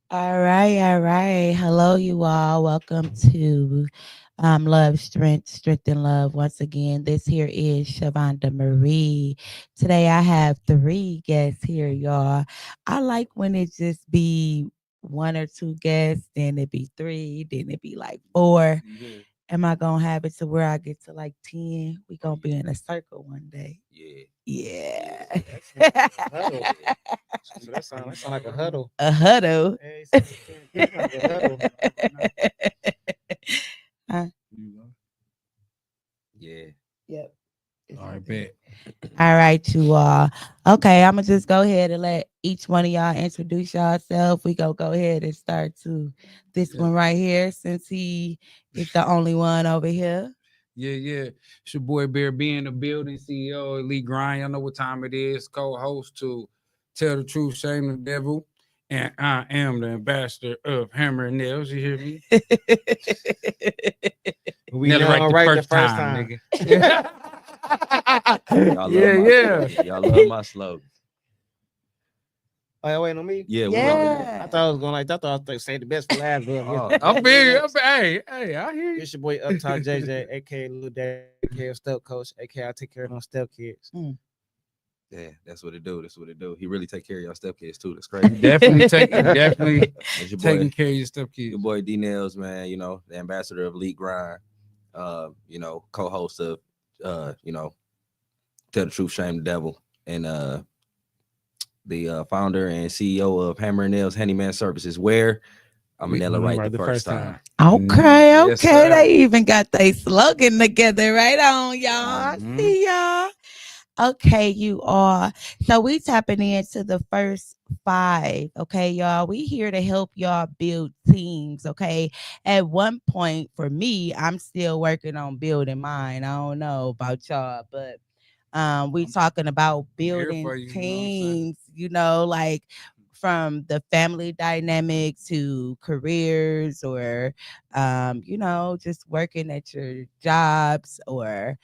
All right, all right. Hello, you all. Welcome to Love, Strength and Love. Once again, this here is Shavonda Marie. Today I have three guests here, y'all. I like when it just be one or two guests, then it be three, then it be like four. Yeah. Am I gonna have it to where I get to like 10? We gonna be in a circle one day. Yeah. Yeah. Huddle. So that sound like a huddle. A huddle. Hey, sound like a huddle. Huh? Yeah. Yep. All right, bet. All right, you all. Okay, I'm gonna just go ahead and let each one of y'all introduce yourself. We go ahead and start to this one right here, since he is the only one over here. Yeah. It's your boy Bear B in the building, CEO Elite Grind. Y'all know what time it is. Co-host to Tell the Truth, Shame the Devil. And I am the ambassador of Hammer and Nails. You hear me? We Nailed it never right the first time. nigga. Y'all love Yeah. Y'all love my slogan. Oh, wait on me? Yeah. Yeah. I thought I was going like that. I thought I was say the best for last. I'm big. Hey, I hear you. It's your boy Uptown JJ, aka Little Daddy, aka Step Coach, aka I take care of them step kids. Yeah, that's what it do. That's what it do. He really take care of y'all stepkids too. That's crazy. Definitely taking That's your taking boy, care of your stepkids. your boy D-NELLZ, man. You know, the ambassador of Elite Grind. You know, co-host of you know, Tell the Truth, Shame the Devil, and the founder and CEO of Hammer and Nails Handyman Services, where I'm gonna nail it right the first time. Okay, Yes, okay. sir. They even got their slogan together. Right on, y'all. I Mhm. see y'all. Okay, you are. So we tapping into the first five. Okay, y'all. We here to help y'all build teams. Okay. At one point, for me, I'm still working on building mine. I don't know about y'all, but we talking about here building for you, you know what I'm saying? teams, like from the family dynamic to careers, or just working at your jobs, or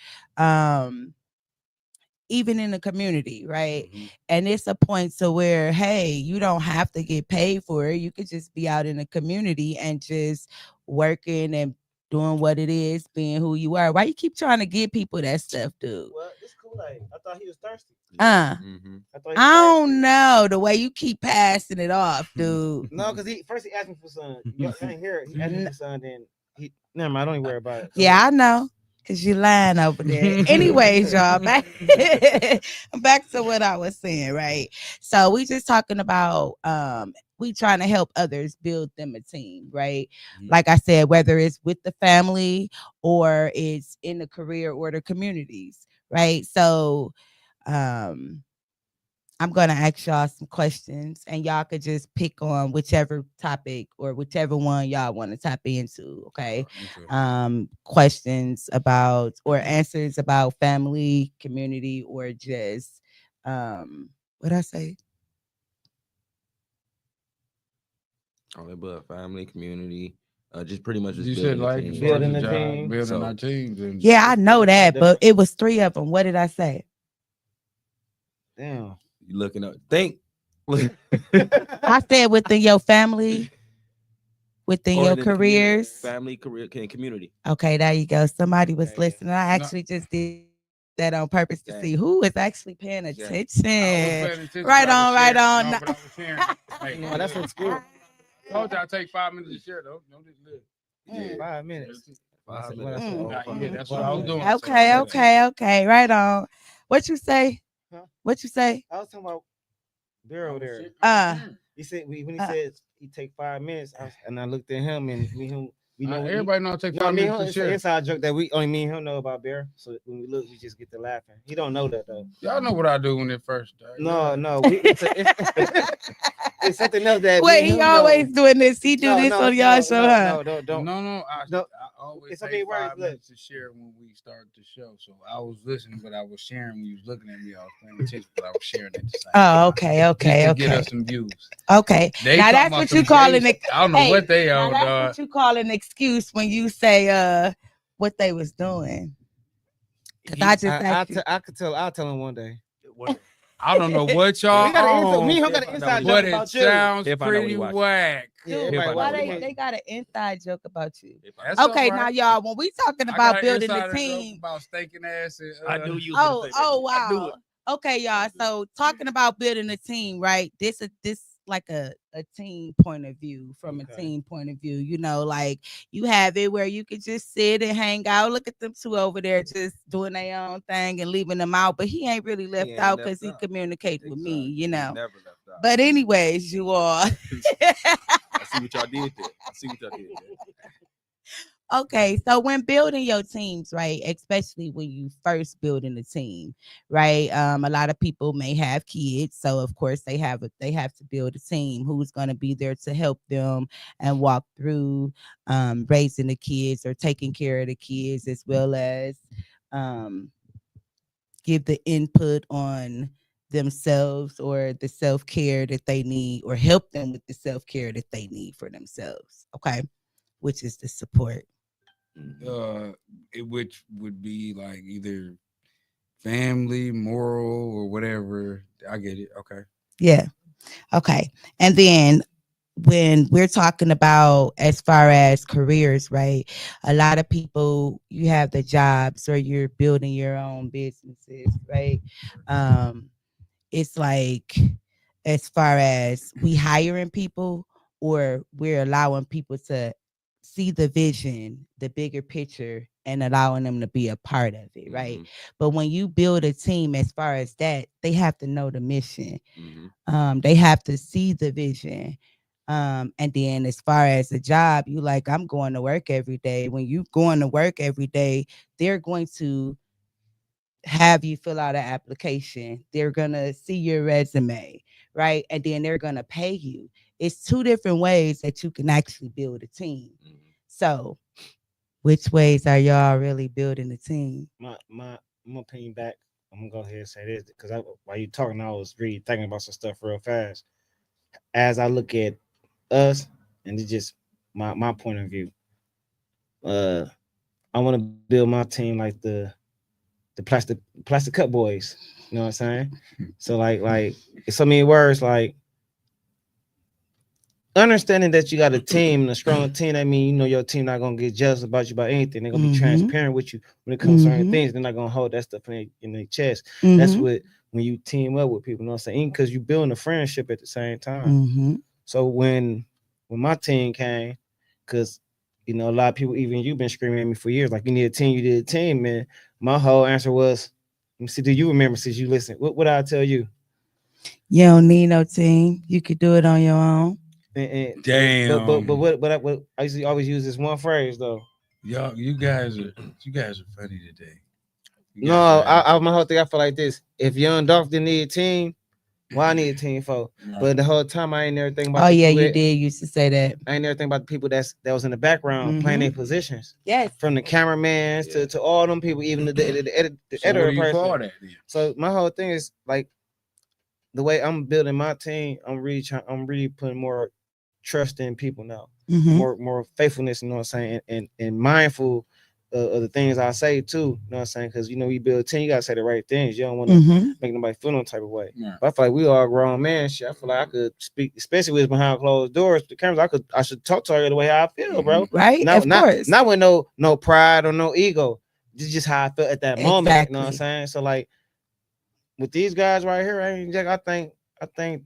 even in the community, right? Mhm. And it's a point to where, hey, you don't have to get paid for it. You could just be out in the community and just working and doing what it is, being who you are. Why you keep trying to give people that stuff, dude? Well, it's cool. Like I thought he was thirsty. Mm-hmm. I thought he was I don't thirsty. know the way you keep passing it off, dude. No, because he asked me for some. Y'all ain't hear it. He asked me for some. Then he never mind. Don't even worry about it. Yeah, I know. Cause you lying over there. Anyways, y'all, back to what I was saying, right? So we just talking about we trying to help others build them a team, right? Like I said, whether it's with the family or it's in the career or the communities, right? So I'm gonna ask y'all some questions, and y'all could just pick on whichever topic or whichever one y'all want to tap into. Okay. Questions about or answers about family, community, or just what I say? Only but family, community, just pretty much just You said building a like team. Building the a job, team. building So- our teams. And Yeah, I know that, but Different. it was three of them. What did I say? Damn. You looking up? Think. I said within your family, within Or your in the community, careers. family, career, and community. Okay, there you go. Somebody was Okay. listening. I actually just did that on purpose to see who is actually paying Exactly. attention. I was paying attention, Right but I was on, right sharing. on. No, but I was sharing. Hey, No, that's what's good. told you I take 5 minutes to share though. Don't just live. Yeah. 5 minutes. 5 What I minutes. said? Mm, Nah, Oh, yeah, that's what I was doing. Okay, okay. Right on. What you say? Huh? What you say? I was talking about Bear over there. He said when he said he take 5 minutes, and I looked at him and me and him. We know Everybody know I take no, 5 me and minutes him, to it's an share. inside joke that we only me and him know about Bear. So when we look, we just get to laughing. He don't know that though. Y'all know what I do when it first started. No, it's something else that Wait, me he and him always know. doing this. He do this on y'all show, huh? No, don't. No, No, I always it's take okay, words, 5 look. minutes to share when we start the show. So I was listening, but I was sharing when you was looking at me. I was paying attention, but I was sharing at the same time. Oh, okay, okay, Just to get okay. us some views. Okay. They Now talking that's about what some you call gay an shit. I don't know what they now on, that's dog. what you call an excuse when you say what they was doing. Cause I just I could tell. I'll tell him one day. I don't know what y'all We got an inside, on, me and him got an inside but joke it about you. sounds If I know what pretty he watched. whack. Yeah, Dude, everybody why watch it. they got an inside joke about you? That's Okay, all now right. y'all, when we talking I about got an building the insider joke team, about stinking ass. And, I knew you. Was oh, gonna say that oh shit. I knew wow. it. Okay, y'all. So talking about building a team, right? This like a team point of view, from a team point of view. You know, like you have it where you could just sit and hang out. Look at them two over there just doing their own thing and leaving them out, but he ain't really left ain't out left because he out. communicates with me, you He know. never left out. But anyways, you all. I see what y'all did there. I see what y'all did there. Okay, so when building your teams, right, especially when you first building a team, right? A lot of people may have kids, so of course they have to build a team who's going to be there to help them and walk through raising the kids or taking care of the kids, as well as give the input on themselves or the self-care that they need, or help them with the self-care that they need for themselves. Okay, which is the support. Which would be like either family, moral, or whatever. I get it. Okay. Yeah. Okay. And then when we're talking about as far as careers, right? A lot of people, you have the jobs or you're building your own businesses, right? It's like, as far as we hiring people, or we're allowing people to see the vision, the bigger picture, and allowing them to be a part of it, right? But when you build a team, as far as that, they have to know the mission. They have to see the vision. And then as far as the job, you like, I'm going to work every day. When you going to work every day, they're going to have you fill out an application. They're gonna see your resume, right? And then they're gonna pay you. It's two different ways that you can actually build a team. So, which ways are y'all really building a team? I'm gonna pay you back. I'm gonna go ahead and say this because while you talking, I was really thinking about some stuff real fast. As I look at us, and it's just my point of view. I want to build my team like the plastic cup boys. You know what I'm saying? So like it's so many words, like understanding that you got a team and a strong team. I mean, you know, your team not gonna get jealous about you about anything. They're gonna be transparent with you when it comes to certain things. They're not gonna hold that stuff in their chest. That's what, when you team up with people, you know what I'm saying? Because you building a friendship at the same time. So when my team came, because you know, a lot of people, even you've been screaming at me for years, like you need a team, you need a team, man. My whole answer was, let me see, do you remember since you listen? What I tell you? You don't need no team. You could do it on your own. Damn. But what I used to always use this one phrase though. Y'all, you guys are funny today. No, my whole thing, I feel like this. If Young Dolph didn't need a team, why I need a team for? Right. But the whole time I ain't never think about. Oh yeah, you did used to say that. I ain't never think about the people that was in the background playing their positions. Yes. From the cameraman to all them people, even the editor person. So my whole thing is like the way I'm building my team. I'm really putting more trust in people now. More faithfulness. You know what I'm saying? And mindful of the things I say too, you know what I'm saying? Because you know, you build a team, you gotta say the right things. You don't want to make nobody feel no type of way. But I feel like we all grown men. Shit, I feel like I could speak, especially with behind closed doors, the cameras. I should talk to her the way how I feel, bro. Right? Of course. Not with no pride or no ego. This is just how I felt at that moment. Exactly. You know what I'm saying? So like with these guys right here, I think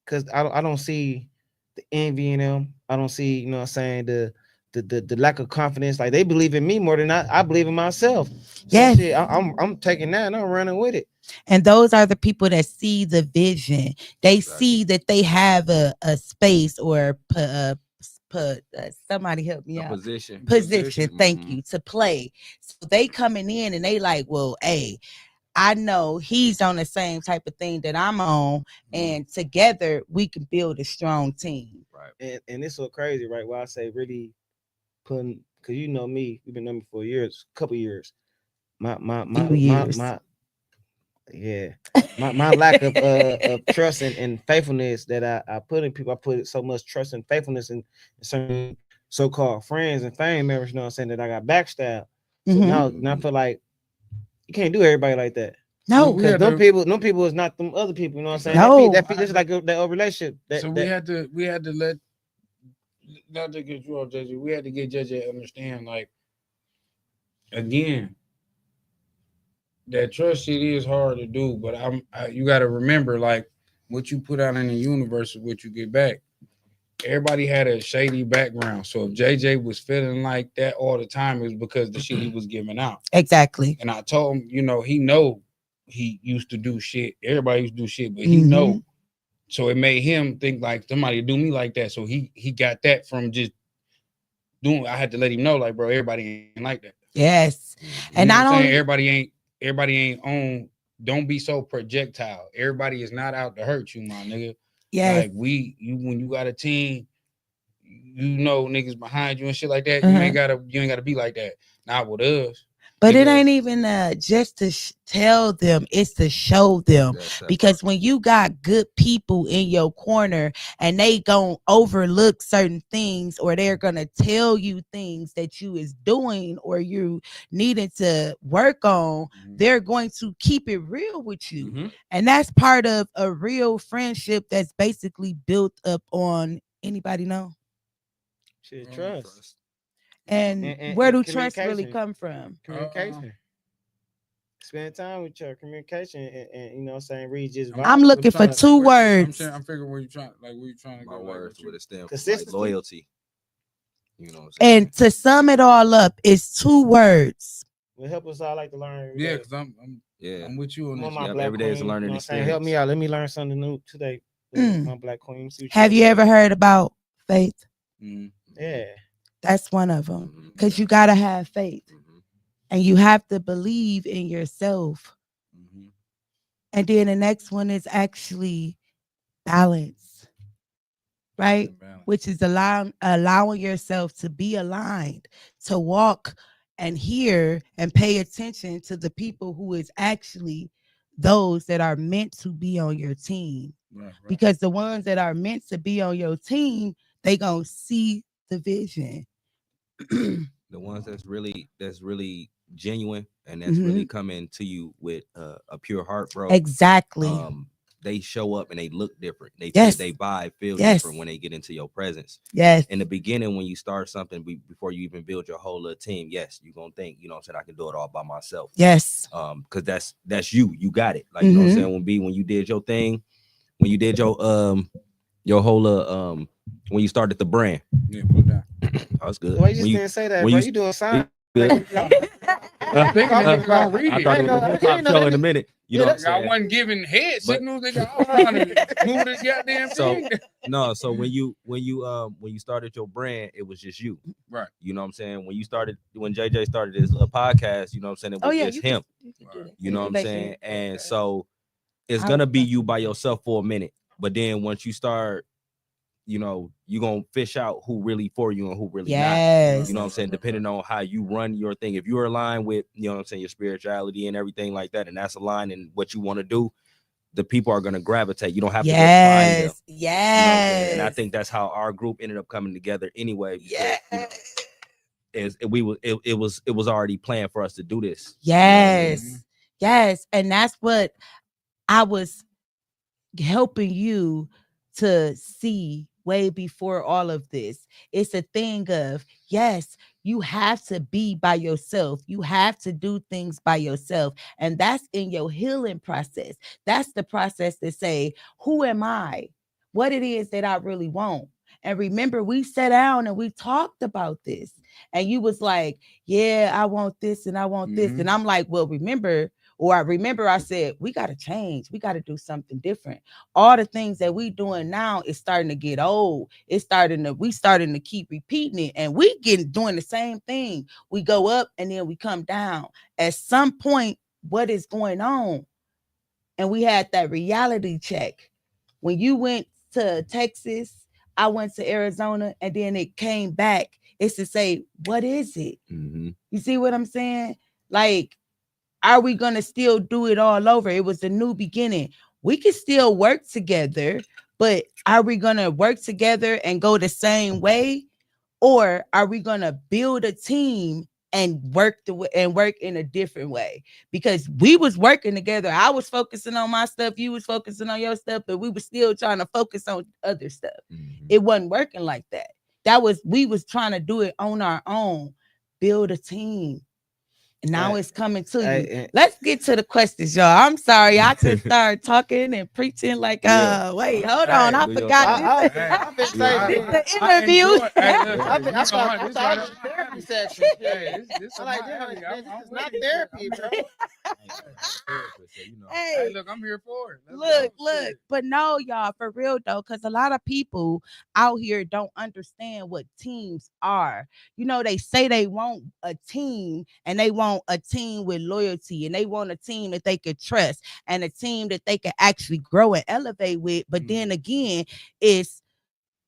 because I don't see the envy in them. I don't see, you know what I'm saying, the lack of confidence. Like they believe in me more than I believe in myself. Yes. So shit, I'm taking that and I'm running with it. And those are the people that see the vision. They see that they have a space or somebody help me out. Position. Thank you, to play. So they coming in and they like, well, hey, I know he's on the same type of thing that I'm on, and together we can build a strong team. Right. And it's so crazy, right? Why I say really putting, because you know me, you've been knowing me for years, couple years. My lack of trust and faithfulness that I put in people. I put so much trust and faithfulness in certain so-called friends and family members, you know what I'm saying, that I got backstabbed. So now I feel like you can't do everybody like that. No, because them people is not them other people. You know what I'm saying? No. That is like that old relationship. So we had to let, not to get you off, JJ. We had to get JJ to understand, like, again, that trust shit is hard to do, but you got to remember, like, what you put out in the universe is what you get back. Everybody had a shady background, so if JJ was feeling like that all the time, it was because the shit he was giving out. Exactly. And I told him, he used to do shit. Everybody used to do shit, but he know. So it made him think like somebody do me like that. So he got that from just doing. I had to let him know, like, bro, everybody ain't like that. Yes, and not only everybody ain't on. Don't be so projectile. Everybody is not out to hurt you, my nigga. Yes. Like when you got a team, niggas behind you and shit like that. You ain't gotta be like that. Not with us. But it ain't even just to tell them, it's to show them. Because when you got good people in your corner and they gonna overlook certain things, or they're gonna tell you things that you is doing or you needed to work on, they're going to keep it real with you. And that's part of a real friendship that's basically built up on, anybody know? Shit, trust. And where do trust really come from? Communication. Spend time with your communication and you know what I'm saying, read just I'm looking for 2 words. I'm figuring where you trying to My go. words with a stem like loyalty. You know what I'm saying? And to sum it all up, it's 2 words. Will help us all like to learn. Yeah, because I'm with you on this. Every day is a learning experience. Help me out. Let me learn something new today. My black queen. Have you ever heard about faith? Yeah. That's one of them. Because you got to have faith. And you have to believe in yourself. And then the next one is actually balance. Right? Which is allowing yourself to be aligned, to walk and hear and pay attention to the people who is actually those that are meant to be on your team. Right. Because the ones that are meant to be on your team, they gonna see the vision. The ones that's really genuine and that's really coming to you with a pure heart, bro. Exactly. They show up and they look different. They vibe feel different when they get into your presence. Yes. In the beginning, when you start something before you even build your whole little team, yes, you're gonna think, you know what I'm saying, I can do it all by myself. Yes. Because that's you got it. Like you know what I'm saying, when you did your thing, when you did your whole when you started the brand. Yeah, put it down. That was good. Why you just didn't say that, bro? You doing sign? I think I'm gonna read it. I thought it was show in a minute. You know what I'm saying? I wasn't giving head signals. They got all on it. Move this goddamn thing. So when you started your brand, it was just you. Right. You know what I'm saying? When JJ started his podcast, you know what I'm saying? It was just him. You know what I'm saying? And so it's gonna be you by yourself for a minute. But then once you start, you know, you're gonna fish out who really for you and who really not. You know what I'm saying? Depending on how you run your thing. If you're aligned with, you know what I'm saying, your spirituality and everything like that, and that's aligned in what you want to do, the people are gonna gravitate. You don't have to go find them. Yes. You know, and I think that's how our group ended up coming together anyway. Because, it was already planned for us to do this. Yes. You know what I mean? Yes. And that's what I was helping you to see way before all of this. It's a thing of, yes, you have to be by yourself. You have to do things by yourself. And that's in your healing process. That's the process to say, who am I? What it is that I really want. And remember, we sat down and we talked about this. And you was like, yeah, I want this and I want this. And I'm like, well, I remember I said, we got to change. We got to do something different. All the things that we doing now is starting to get old. We starting to keep repeating it. And we doing the same thing. We go up and then we come down. At some point, what is going on? And we had that reality check. When you went to Texas, I went to Arizona, and then it came back. It's to say, what is it? You see what I'm saying? Like, are we going to still do it all over? It was a new beginning. We can still work together, but are we going to work together and go the same way? Or are we going to build a team and work in a different way, because we was working together. I was focusing on my stuff, you was focusing on your stuff, but we were still trying to focus on other stuff. It wasn't working like that. We was trying to do it on our own, build a team. Now it's coming to you. Let's get to the questions, y'all. I'm sorry, I just started talking and preaching like, wait, hold on, I forgot this. The interview. This is not therapy, bro. Hey, look, I'm here for it. Look, but no, y'all, for real though, because a lot of people out here don't understand what teams are. You know, they say they want a team, and they want a team with loyalty, and they want a team that they could trust, and a team that they could actually grow and elevate with. But then again,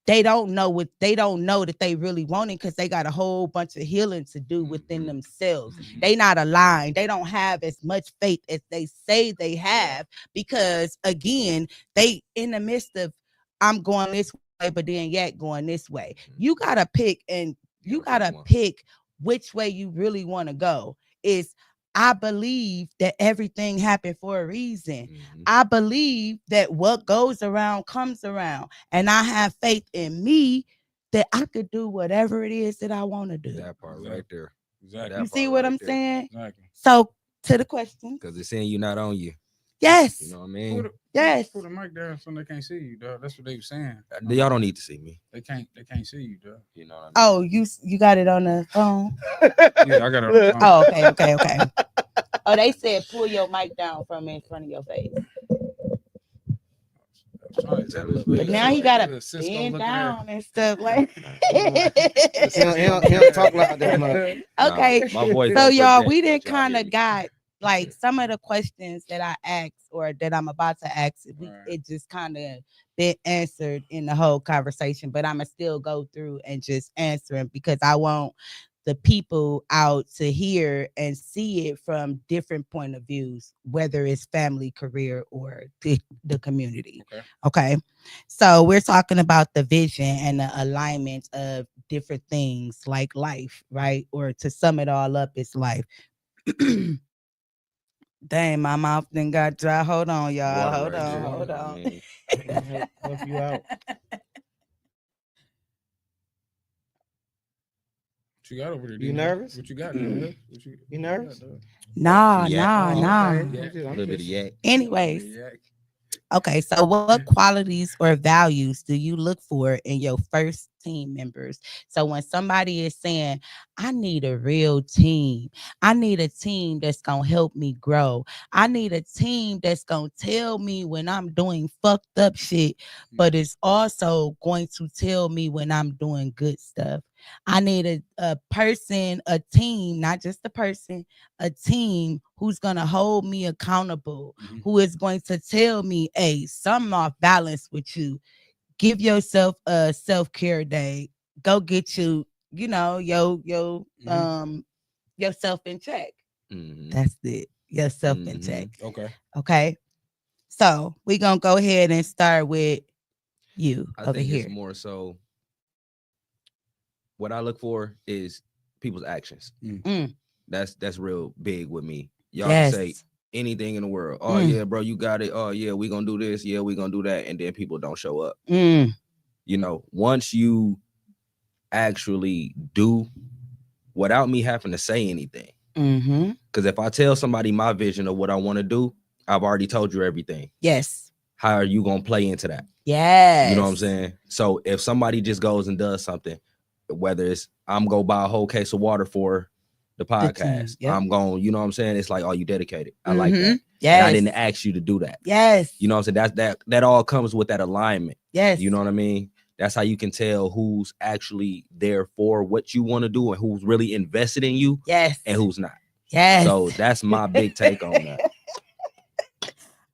they don't know that they really want it, because they got a whole bunch of healing to do within themselves. They not aligned. They don't have as much faith as they say they have, because again, they in the midst of, I'm going this way, but then yet going this way. You gotta pick, and you gotta pick which way you really want to go. I believe that everything happened for a reason. I believe that what goes around comes around. And I have faith in me that I could do whatever it is that I want to do. That part right there. Exactly. You see what I'm saying? Exactly. So to the question. Because it's saying you not on you. Yes. You know what I mean? Yes. Put a mic down so they can't see you, dog. That's what they were saying. Y'all don't need to see me. They can't see you, dog. You know what I mean? Oh, you got it on the phone? Yeah, I got it on the phone. Oh, okay. Oh, they said pull your mic down from in front of your face. But now he gotta bend down and stuff like. He don't talk like that. Okay, my voice so y'all, project, we didn't y'all kind hear of me. got like some of the questions that I asked or that I'm about to ask. It just kind of been answered in the whole conversation, but I'ma still go through and just answer them, because I want the people out to hear and see it from different point of views, whether it's family, career, or the community. Okay. So we're talking about the vision and the alignment of different things like life, right? Or to sum it all up, it's life. Dang, my mouth then got dry. Hold on, y'all. Hold on. Help you out. What you got over there? You nervous? What you got? You nervous? Nah. A little bit of yak. Anyways. Okay, so what qualities or values do you look for in your first team members? So when somebody is saying, I need a real team, I need a team that's going to help me grow, I need a team that's going to tell me when I'm doing fucked up shit, but it's also going to tell me when I'm doing good stuff. I need a person, a team, not just a person, a team who's going to hold me accountable, who is going to tell me, hey, something off balance with you. Give yourself a self-care day. Go get yourself in check. That's it. Yourself in check. Okay. So we're going to go ahead and start with you over here. It's more so what I look for is people's actions. That's real big with me. Y'all can say anything in the world. Oh yeah, bro, you got it. Oh yeah, we gonna do this. Yeah, we gonna do that. And then people don't show up. You know, once you actually do without me having to say anything. Because if I tell somebody my vision of what I want to do, I've already told you everything. Yes. How are you gonna play into that? Yes. You know what I'm saying? So if somebody just goes and does something, whether it's I'm gonna buy a whole case of water for the podcast, I'm going, you know what I'm saying? It's like, oh, you dedicated. I like that. Yes. And I didn't ask you to do that. Yes. You know what I'm saying? That all comes with that alignment. Yes. You know what I mean? That's how you can tell who's actually there for what you want to do and who's really invested in you. Yes. And who's not. Yes. So that's my big take on that.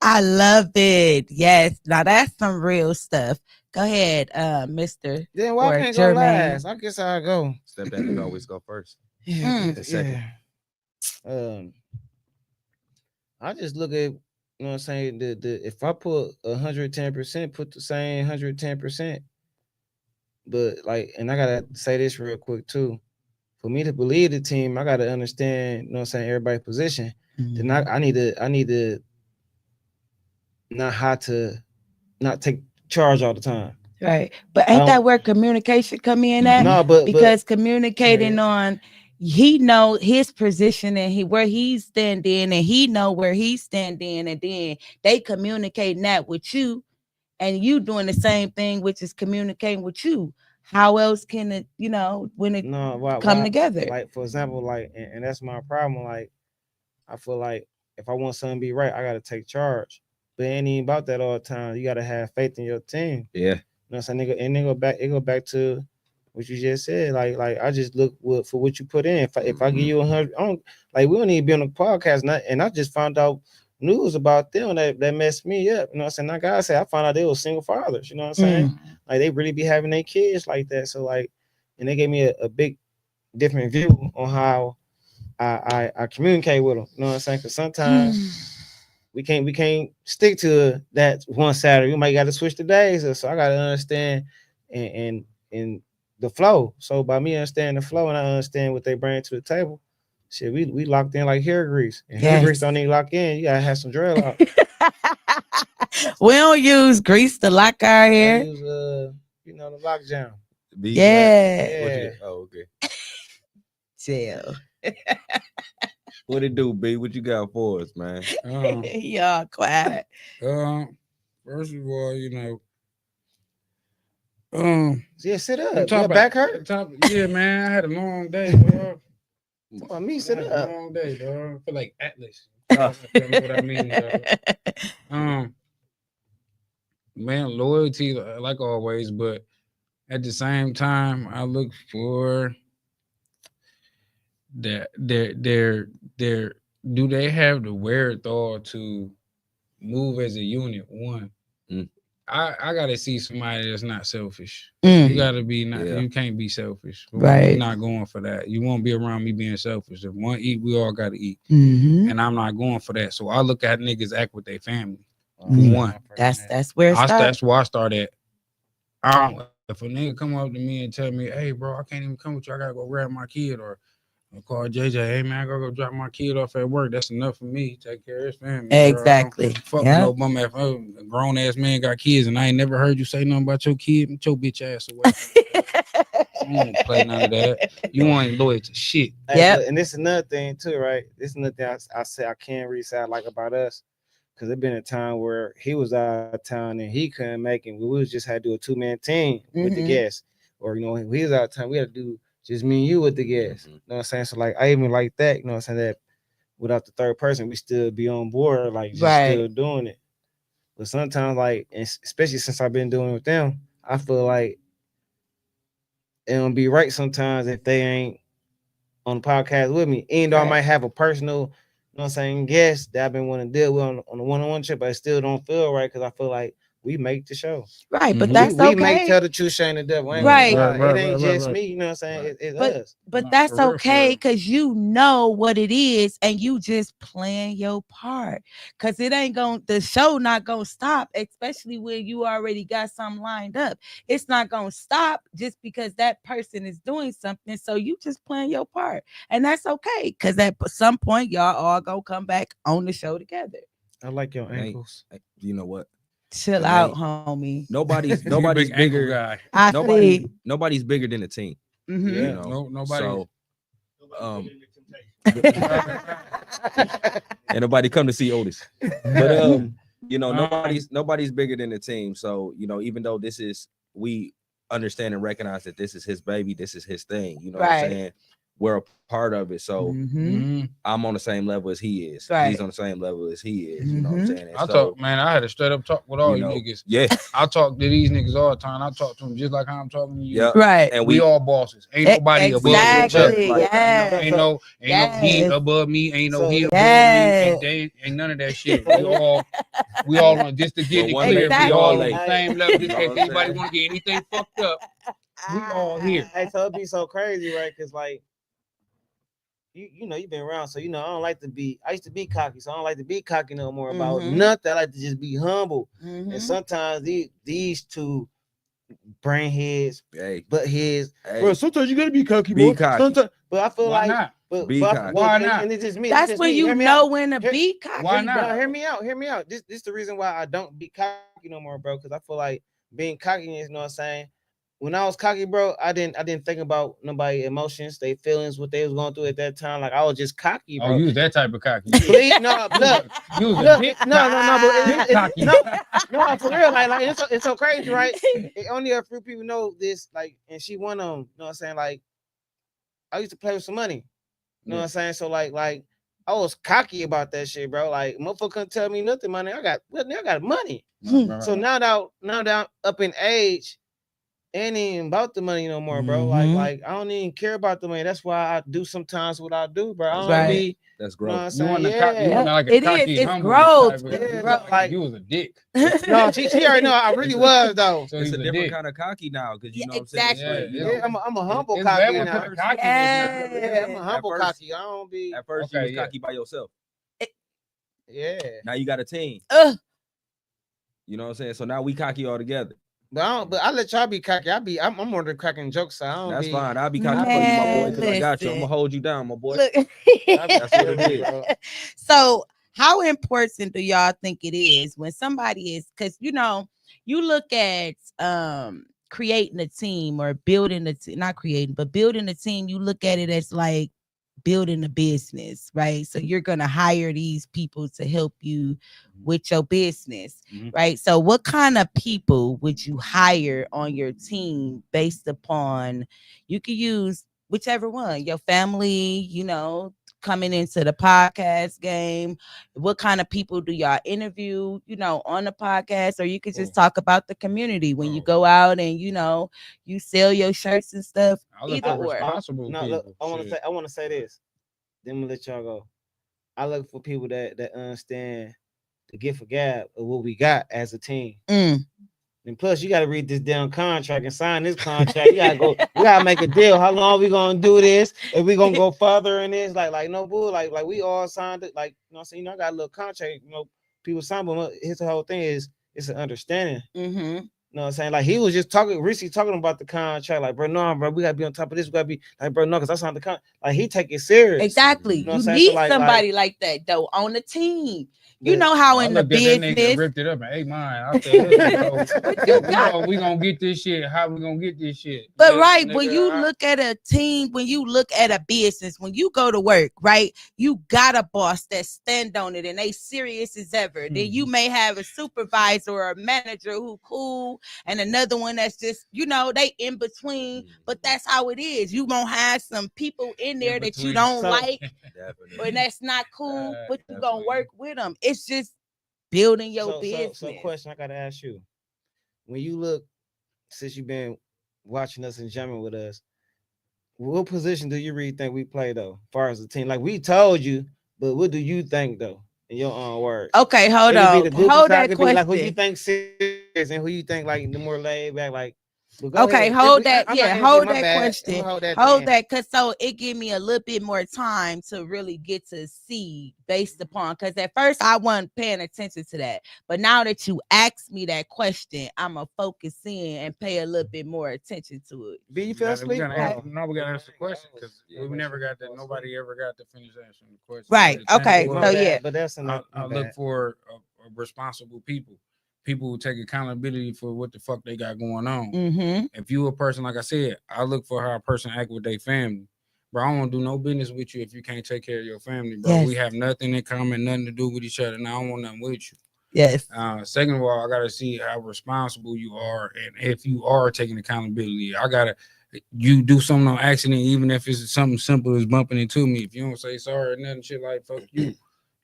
I love it. Yes. Now that's some real stuff. Go ahead, Mr. Then why can't go last? I guess I'll go. Stepdaddy always go first. Second. I just look at, you know what I'm saying, the if I put 110%, put the same 110%. But like, and I gotta say this real quick too. for me to believe the team, I got to understand, you know what I'm saying, everybody's position. Then I need to not how to not take charge all the time. Right. But ain't that where communication come in at? No, because communicating on he know his position and where he's standing and he know where he's standing, and then they communicating that with you and you doing the same thing, which is communicating with you. How else can it, when it come together? Like, for example, like, and that's my problem. Like, I feel like if I want something to be right, I got to take charge. But it ain't even about that all the time. You got to have faith in your team. Yeah. You know what I'm saying? And it go back to what you just said. Like I just look for what you put in. If I give you 100, we don't need to be on the podcast. And I just found out news about them that messed me up. You know what I'm saying? Like I said, I found out they were single fathers. You know what I'm saying? Like they really be having their kids like that. So like, and they gave me a big different view on how I communicate with them. You know what I'm saying? Because sometimes we can't stick to that one Saturday. We might got to switch the days. So I got to understand and the flow. So by me understanding the flow and I understand what they bring to the table, shit, we locked in like hair grease. And hair grease don't even lock in. You gotta have some dreadlock. We don't use grease to lock our hair. I use the lock jam. Yeah. Oh, okay. Chill. What it do, B? What you got for us, man? Y'all quiet. First of all, yeah, sit up. Your back hurt? Yeah, man. I had a long day, dog. Me sit up. Long day, dog. I feel like Atlas. What I mean, dog. Man, loyalty, like always, but at the same time, I look for that. Do they have the wherewithal to move as a unit? One. I gotta see somebody that's not selfish. You gotta be you can't be selfish. Right. You're not going for that. You won't be around me being selfish. If one eat, we all gotta eat. And I'm not going for that. So I look at niggas act with their family. One. That's where it starts. That's where I start at. If a nigga come up to me and tell me, hey bro, I can't even come with you, I gotta go grab my kid, or I call JJ, hey man, I gotta go drop my kid off at work. That's enough for me. Take care of his family. Exactly. Fuck no bum ass. A grown ass man got kids, and I ain't never heard you say nothing about your kid. Get your bitch ass away. I don't play none of that. You ain't loyal to shit. Yeah. And this is another thing too, right? This is another thing I say I can't really say I like about us, because there's been a time where he was out of town and he couldn't make it. We was just had to do a 2-man team with the guests, or he was out of town. We had to do just me and you with the guests. You know what I'm saying? So like I even like that, you know what I'm saying, that without the third person, we still be on board, like just still doing it. But sometimes, like, especially since I've been doing it with them, I feel like it don't be right sometimes if they ain't on the podcast with me. Even though I might have a personal, you know what I'm saying, guest that I've been wanting to deal with on the one-on-one trip, but I still don't feel right because I feel like we make the show. Right, but that's we okay. make Tell the Truth, Shame the Devil. Right. It ain't just me, you know what I'm saying? It's us. But that's okay, because you know what it is and you just playing your part. Because the show not gonna stop, especially when you already got something lined up. It's not gonna stop just because that person is doing something. So you just playing your part. And that's okay, because at some point y'all all gonna come back on the show together. I like your ankles. You know what? Chill out, homie. Nobody's bigger guy. Nobody's bigger than the team. Mm-hmm. You know? Nobody. So, and nobody come to see Otis. But nobody's bigger than the team. So, even though we understand and recognize that this is his baby, this is his thing. You know what I'm saying? We're a part of it. So I'm on the same level as he is. Right. He's on the same level as he is. You know what I'm saying? And I had a straight up talk with all you niggas. Yeah. I talk to these niggas all the time. I talk to them just like how I'm talking to you. Yeah. Right. And we all bosses. Ain't nobody above each other. Ain't no he above me. Ain't no he above me. Ain't none of that shit. We all on, just to get it clear. We all on the same level. Just in case anybody want to get anything fucked up. We all here. Hey, so it'd be so crazy, right? Because like, you've been around, so I don't like to be. I used to be cocky, so I don't like to be cocky no more about nothing. I like to just be humble. And sometimes these two brain heads, butt heads. Hey. Bro, sometimes you gotta be cocky, Be bro. cocky. Sometimes, but I feel Why like, not? Why not? And it's just me. That's when you know when to be cocky. Why not? Hear me out. This is the reason why I don't be cocky no more, bro. Because I feel like being cocky is, you know what I'm saying. When I was cocky, bro, I didn't think about nobody's emotions, their feelings, what they was going through at that time. Like I was just cocky, bro. Oh, you was that type of cocky. Please, no, look, you was a dick. no, but cocky. no, for real. Like it's so crazy, right? Only a few people know this, like, and she one of them. You know what I'm saying? Like, I used to play with some money. You know what I'm saying? So like I was cocky about that shit, bro. Like motherfucker couldn't tell me nothing, money. I got money. So now that I'm up in age. Ain't even about the money no more, bro. Like I don't even care about the money. That's why I do sometimes what I do, bro. I don't be. That's growth. You want like it is. It's growth. Like you was a dick. No, she already know I really was though. So it's a different kind of cocky now, because you know what I'm saying. Yeah, I'm a humble cocky now. Yeah, I'm a humble cocky. I don't be. At first, you was cocky by yourself. Yeah. Now you got a team. You know what I'm saying? So now we cocky all together. But I let y'all be cocky. I'm more than cracking jokes. So I don't That's be, fine. I'll be cocky for you, my boy, because I got you. I'm gonna hold you down, my boy. That's what it is. So how important do y'all think it is when somebody is, because you know, you look at creating a team or building not creating, but building a team, you look at it as like building a business, right? So you're going to hire these people to help you with your business, right? So what kind of people would you hire on your team based upon, you could use whichever one, your family, you know, coming into the podcast game? What kind of people do y'all interview, you know, on the podcast? Or you could just talk about the community when you go out and, you know, you sell your shirts and stuff. Either or. Responsible no, look, I want to say this. Then I'm gonna let y'all go. I look for people that understand the gift of gab of what we got as a team. And plus, you got to read this damn contract and sign this contract. You gotta go. We gotta make a deal. How long we gonna do this? If we gonna go further in this, like no bull, like we all signed it. Like, you know what I'm saying? You know, I got a little contract. You know, people sign, but his whole thing is it's an understanding. You know what I'm saying? Like he was just recently talking about the contract. Like, bro, no, bro, we gotta be on top of this. We gotta be like, bro, no, because that's not the contract. Like he take it serious. Exactly. You need somebody like that though on the team. You know how in the business, ripped it up and ate mine. I said, we gonna get this shit. How we gonna get this shit? But right, when you look at a team, when you look at a business, when you go to work, right, you got a boss that stand on it and they serious as ever. Then you may have a supervisor or a manager who cool, and another one that's just, you know, they in between. But that's how it is. You gonna have some people in there that you don't like, or that's not cool, but you gonna work with them. It's just building your business. So question I gotta ask you. When you look, since you've been watching us and jamming with us, what position do you really think we play though, as far as the team? Like we told you, but what do you think though, in your own words? Okay, hold on. Hold that question. Like who you think serious and who you think like the more laid back, like. Okay, hold that. Yeah, hold that question. Hold that, because so it give me a little bit more time to really get to see based upon, because at first I wasn't paying attention to that, but now that you asked me that question, I'm gonna focus in and pay a little bit more attention to it. Be you fell asleep? No, we gotta answer the question because we never got that. Nobody ever got to finish answering the question. Right. Okay. So yeah, but that's enough. I look for responsible people who take accountability for what the fuck they got going on. If you a person, like I said, I look for how a person act with their family. Bro, I don't want to do no business with you if you can't take care of your family, bro. Yes. We have nothing in common, nothing to do with each other. Now I don't want nothing with you. Yes. Second of all, I gotta see how responsible you are, and if you are taking accountability, you do something on accident, even if it's something simple as bumping into me. If you don't say sorry or nothing, shit like fuck you.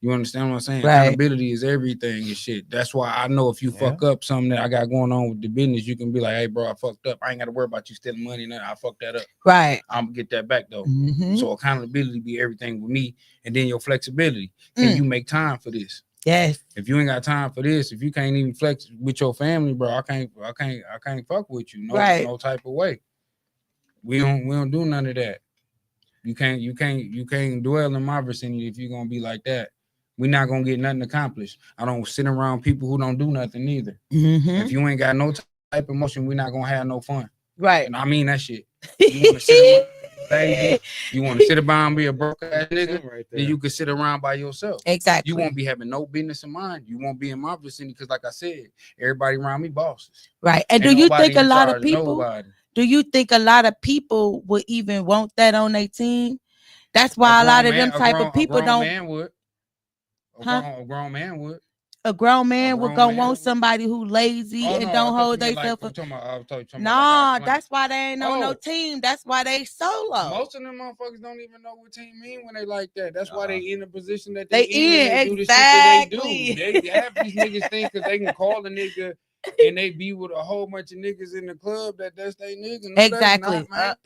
You understand what I'm saying? Right. Accountability is everything and shit. That's why I know if you fuck up something that I got going on with the business, you can be like, hey, bro, I fucked up. I ain't got to worry about you stealing money. Nothing. I fucked that up. Right. I'm going to get that back, though. So accountability be everything with me. And then your flexibility. Can you make time for this? Yes. If you ain't got time for this, if you can't even flex with your family, bro, I can't fuck with you. No type of way. We don't do none of that. You can't dwell in my vicinity if you're going to be like that. We're not gonna get nothing accomplished. I don't sit around people who don't do nothing either. If you ain't got no type of emotion, we're not gonna have no fun. Right. And I mean that shit. You want to sit around, baby. You want to sit around and be a broke ass nigga, Right then you can sit around by yourself. Exactly. You won't be having no business in mind. You won't be in my vicinity because, like I said, everybody around me bosses. Right. And Ain't do you nobody think a in lot charge of people? Nobody. Do you think a lot of people would even want that on their team? That's why a lot of them type of people don't. Man would. A grown man would. A grown man would go want would. somebody who lazy and don't hold themselves. Nah, that's why they ain't on no team. That's why they solo. Most of them motherfuckers don't even know what team mean when they like that. That's why they in the position that they in. Exactly. Do the shit that they do. They have these niggas think because they can call a nigga and they be with a whole bunch of niggas in the club that's they nigga. No, exactly. That's not,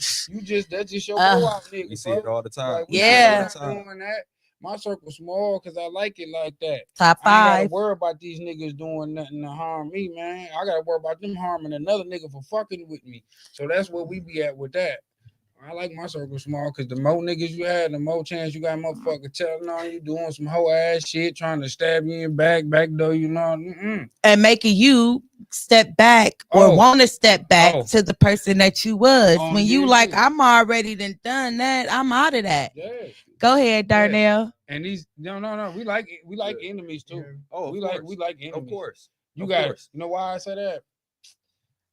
that's just your go-out nigga. You see it all the time. Like, yeah. Doing that. My circle's small because I like it like that. Top 5. I ain't gotta worry about these niggas doing nothing to harm me, man. I gotta worry about them harming another nigga for fucking with me. So that's where we be at with that. I like my circle small because the more niggas you had, the more chance you got motherfucker telling on you doing some whole ass shit, trying to stab you in back door, you know. And making you step back or want to step back to the person that you was. When you like, I'm already done that. I'm out of that. Yeah. Go ahead, Darnell. Yeah. And these no. We like enemies too. Oh, we like enemies. Of course. You know why I say that?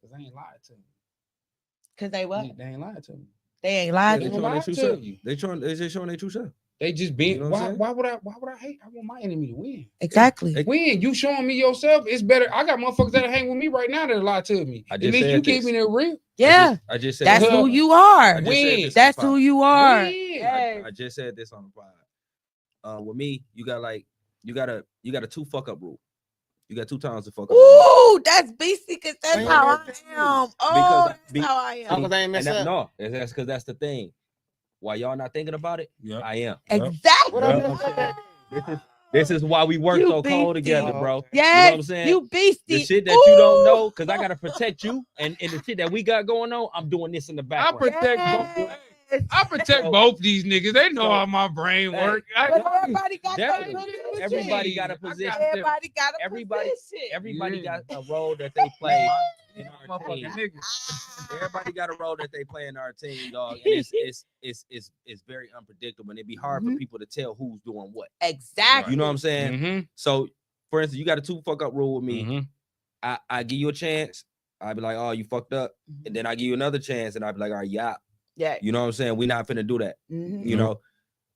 Because they ain't lied to me. Because they what? They ain't lied to me. They ain't lied to you. They just showing their true self. They just being. You know why would I hate? I want my enemy to win. Exactly. Win. You showing me yourself. It's better. I got motherfuckers that hang with me right now that lie to me. At least you keeping it real. Yeah. I just said that's who you are. Win. That's who you are. I just said this on the pod. With me, you got a 2 fuck up rule. You got 2 times to fuck up. Ooh, that's basic because that's how I am. Oh, that's how I am. Because I ain't mess up. No, that's because that's the thing. While y'all not thinking about it, I am. Exactly. This is why we work so cold together, bro. Yeah, you know what I'm saying? You beastie. The shit that you don't know, because I gotta protect you, and the shit that we got going on, I'm doing this in the background. I protect both these niggas. They know how my brain works. Everybody got everybody got a position. Everybody got a role that they play in our team. Everybody got a role that they play in our team, dog. And it's very unpredictable, and it'd be hard for people to tell who's doing what. Exactly. You know what I'm saying? So, for instance, you got a 2 fuck up rule with me. I give you a chance. I'd be like, oh, you fucked up, and then I give you another chance, and I'd be like, all right, yeah. Yeah. You know what I'm saying? We're not finna do that. You know,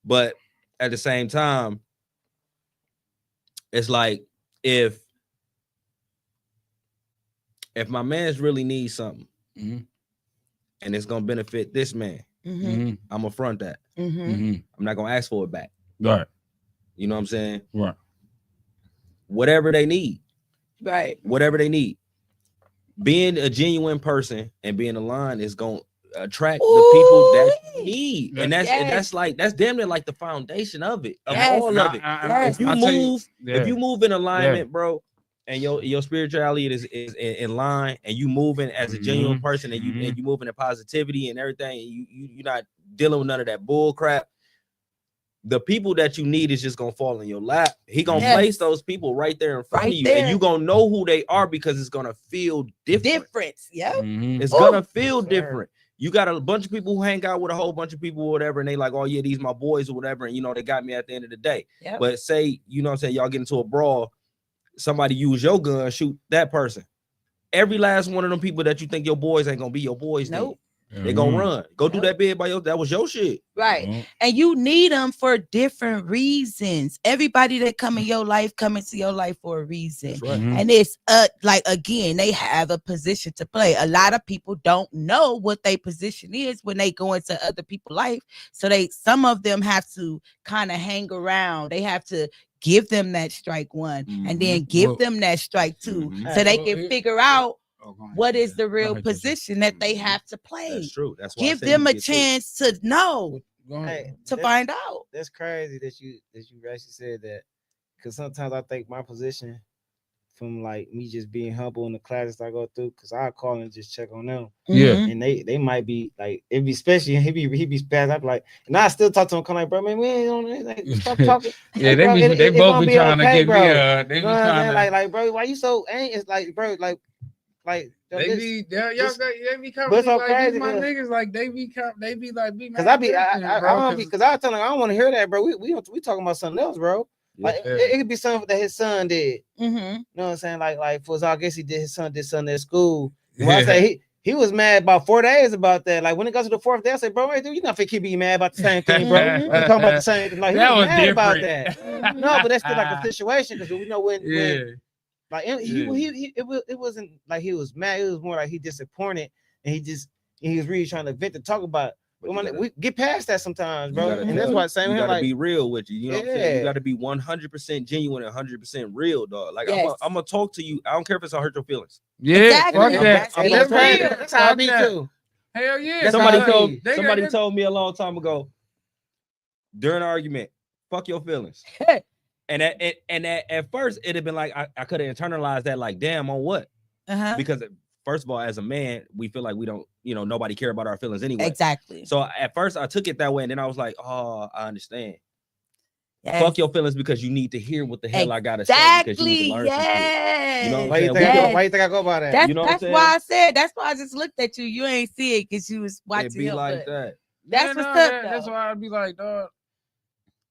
but at the same time, it's like if my man's really needs something and it's gonna benefit this man, I'm gonna front that. I'm not gonna ask for it back. Right. You know what I'm saying? Right. Whatever they need. Right. Whatever they need. Being a genuine person and being aligned is gonna attract the people that you need, and that's damn near like the foundation of it, of all of it. If you move in alignment, bro, and your spirituality is in line, and you moving as a genuine person, and you moving in positivity and everything, and you're not dealing with none of that bull crap. The people that you need is just gonna fall in your lap. He gonna place those people right there in front of you, and you gonna know who they are because it's gonna feel different. It's gonna feel different. You got a bunch of people who hang out with a whole bunch of people or whatever, and they like, oh yeah, these my boys or whatever, and you know they got me at the end of the day. But say, you know what I'm saying, y'all get into a brawl, somebody use your gun, shoot that person. Every last one of them people that you think your boys ain't gonna be your boys. Nope. They gonna run. Go do that bid by your. That was your shit, right? And you need them for different reasons. Everybody that come in your life come into your life for a reason, right. And it's like again, they have a position to play. A lot of people don't know what their position is when they go into other people's life, so some of them have to kind of hang around. They have to give them that strike one, and then give them that strike two, so they can figure out. What is the real position that they have to play? That's true. That's why give them a chance to know, to find out. That's crazy that you actually said that, because sometimes I think my position from like me just being humble in the classes I go through, because I call and just check on them. And they might be like, it be especially he be spazzed. I'd be like, and I still talk to him, kind of like, bro, man, we ain't on it. Like, stop talking. They both be trying to get me. They be trying to like, bro, why you so angry? It's like, bro, like. like they be coming but it's like okay, these my niggas like they be like be because I don't because I tell them I don't want to hear that, bro. We talking about something else, bro. Like it could be something that his son did. You know what I'm saying? Like for I guess his son did something at school. Well, I say he was mad about 4 days about that. Like when it goes to the 4th day, I say, bro, hey, dude, you not finna keep being mad about the same thing, bro. You talking about the same thing. Like he was mad about that. No, but that's still like a situation because we know when like it wasn't like he was mad. It was more like he disappointed and he was really trying to vent to talk about it. We get past that sometimes, bro. And that's why I'm saying you gotta like, be real with you. You know what I'm saying? You gotta be 100% genuine and 100% real, dog. Like I'm gonna talk to you. I don't care if it's gonna hurt your feelings. Yeah, exactly. That's how I be too. Hell yeah. Somebody told me a long time ago during an argument, fuck your feelings. and at first it'd have been like I could have internalized that like, damn, on what? Because first of all, as a man, we feel like we don't, nobody care about our feelings anyway. Exactly. So at first I took it that way, and then I was like, oh, I understand. Yes. Fuck your feelings because you need to hear what the hell I gotta say because you need to learn some shit. You know what I'm saying? Why you think I go by that? That's why I said. That's why I just looked at you. You ain't see it because you was watching. It be like that. That's what's up. That's why I'd be like, dog.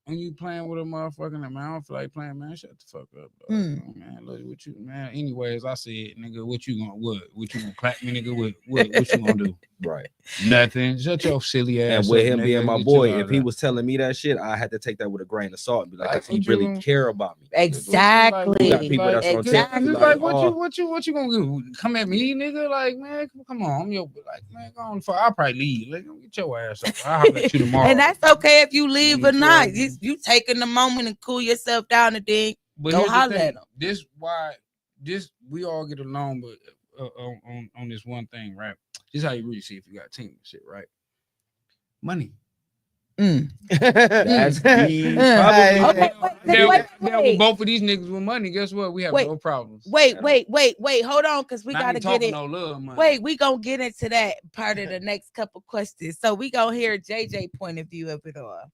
When you playing with a motherfucker, man, I don't feel like playing, man. Shut the fuck up, dog. Man. Look what you, man. Anyways, I said, nigga, what you gonna clap me, nigga? What you gonna do? Right. Nothing. Shut your silly ass. And with him being my boy, if he was telling me that shit, I had to take that with a grain of salt and be like, he really care about me. Exactly. You got people that's gonna tell you like, what you gonna do? Come at me, nigga? Like, man, come on. I'm your man. Go on. I'll probably leave. Like, get your ass up. I'll holler at you tomorrow. And that's okay if you leave or not. You taking the moment and cool yourself down and then go holler at them. We all get along, but on this one thing, right? This is how you really see if you got a team and shit, right? Money. That's Wait. Both of these niggas with money. Guess what? We have no problems. Wait. Hold on, because we gotta get it. No love money. Wait, we gonna get into that part of the next couple questions. So we gonna hear JJ point of view of it all.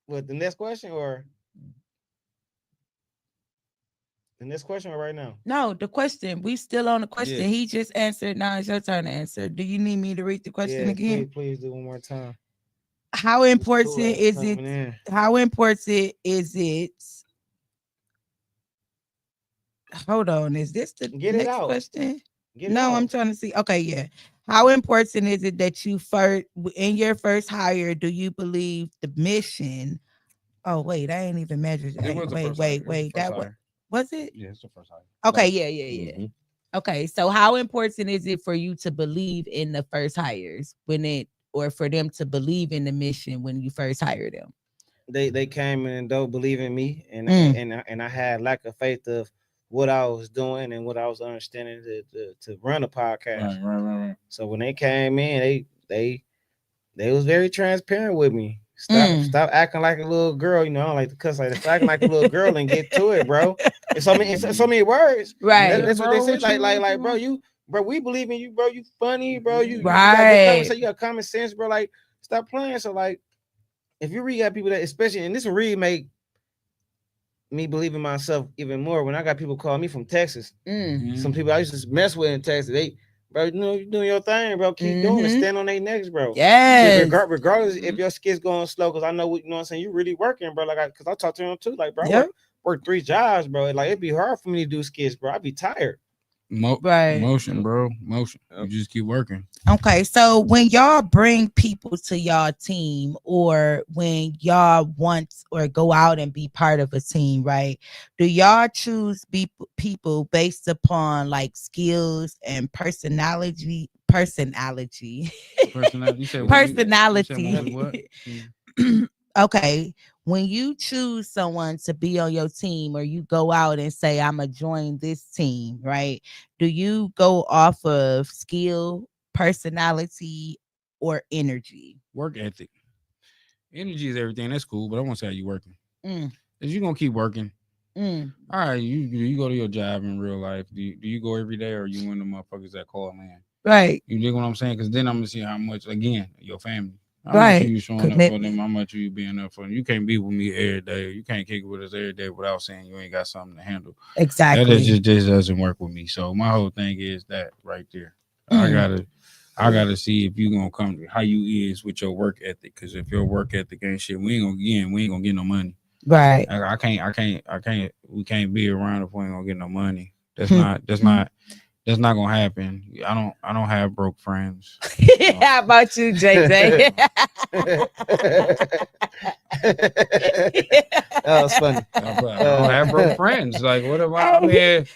What, the next question or the next question or right now? No, the question. We still on the question. Yeah. He just answered. Now it's your turn to answer. Do you need me to read the question again? Please do one more time. How important is it? How important is it? Hold on. Is this the next question? I'm trying to see. Okay, yeah. How important is it that you first, in your first hire, do you believe the mission? Oh, wait, I ain't even measured. Wait. That was it? Yeah, it's the first hire. Okay, yeah. Mm-hmm. Okay, so how important is it for you to believe in the first hires or for them to believe in the mission when you first hired them? They came in and don't believe in me, and I had lack of faith of what I was doing and what I was understanding to run a podcast. Right. So when they came in, they was very transparent with me. Stop acting like a little girl. I don't like to cuss like that. Stop acting like a little girl and get to it, bro. It's so many words. Right. That's what they say. Like, bro, we believe in you, bro. You funny, bro. You right. You got common sense, bro. Like, stop playing. So like, if you really got people that, especially, and this will really make me believe in myself even more when I got people call me from Texas. Some people I used to mess with in Texas, bro, you're doing your thing, bro. Keep doing it. Stand on their necks, bro. Yes. Regardless if your skid's going slow, because I know what I'm saying. You really working, bro. Like, because I talk to them too. Like, bro, I work 3 jobs, bro. Like, it'd be hard for me to do skids, bro. I'd be tired. Motion, bro. Motion. You just keep working. Okay, so when y'all bring people to y'all team, or when y'all want or go out and be part of a team, right? Do y'all choose people based upon like skills and personality? Personality. Okay. When you choose someone to be on your team, or you go out and say, I'm going to join this team, right? Do you go off of skill, personality, or energy? Work ethic. Energy is everything. That's cool, but I won't say how you working. Because you're going to keep working. All right, you go to your job in real life. Do you go every day, or you one of the motherfuckers that call in? Right. You dig what I'm saying? Because then I'm going to see how much, again, your family. How much are you showing up for them? How much are you being up for them? You can't be with me every day. You can't kick it with us every day without saying you ain't got something to handle. Exactly. That just doesn't work with me. So my whole thing is that right there. I gotta see if you gonna come how you is with your work ethic. Because if your work ethic ain't shit, we ain't gonna get no money. Right. I can't. We can't be around if we ain't gonna get no money. That's not gonna happen. I don't have broke friends. How about you, JJ? That was funny. I don't have broke friends. Like, what if I mean,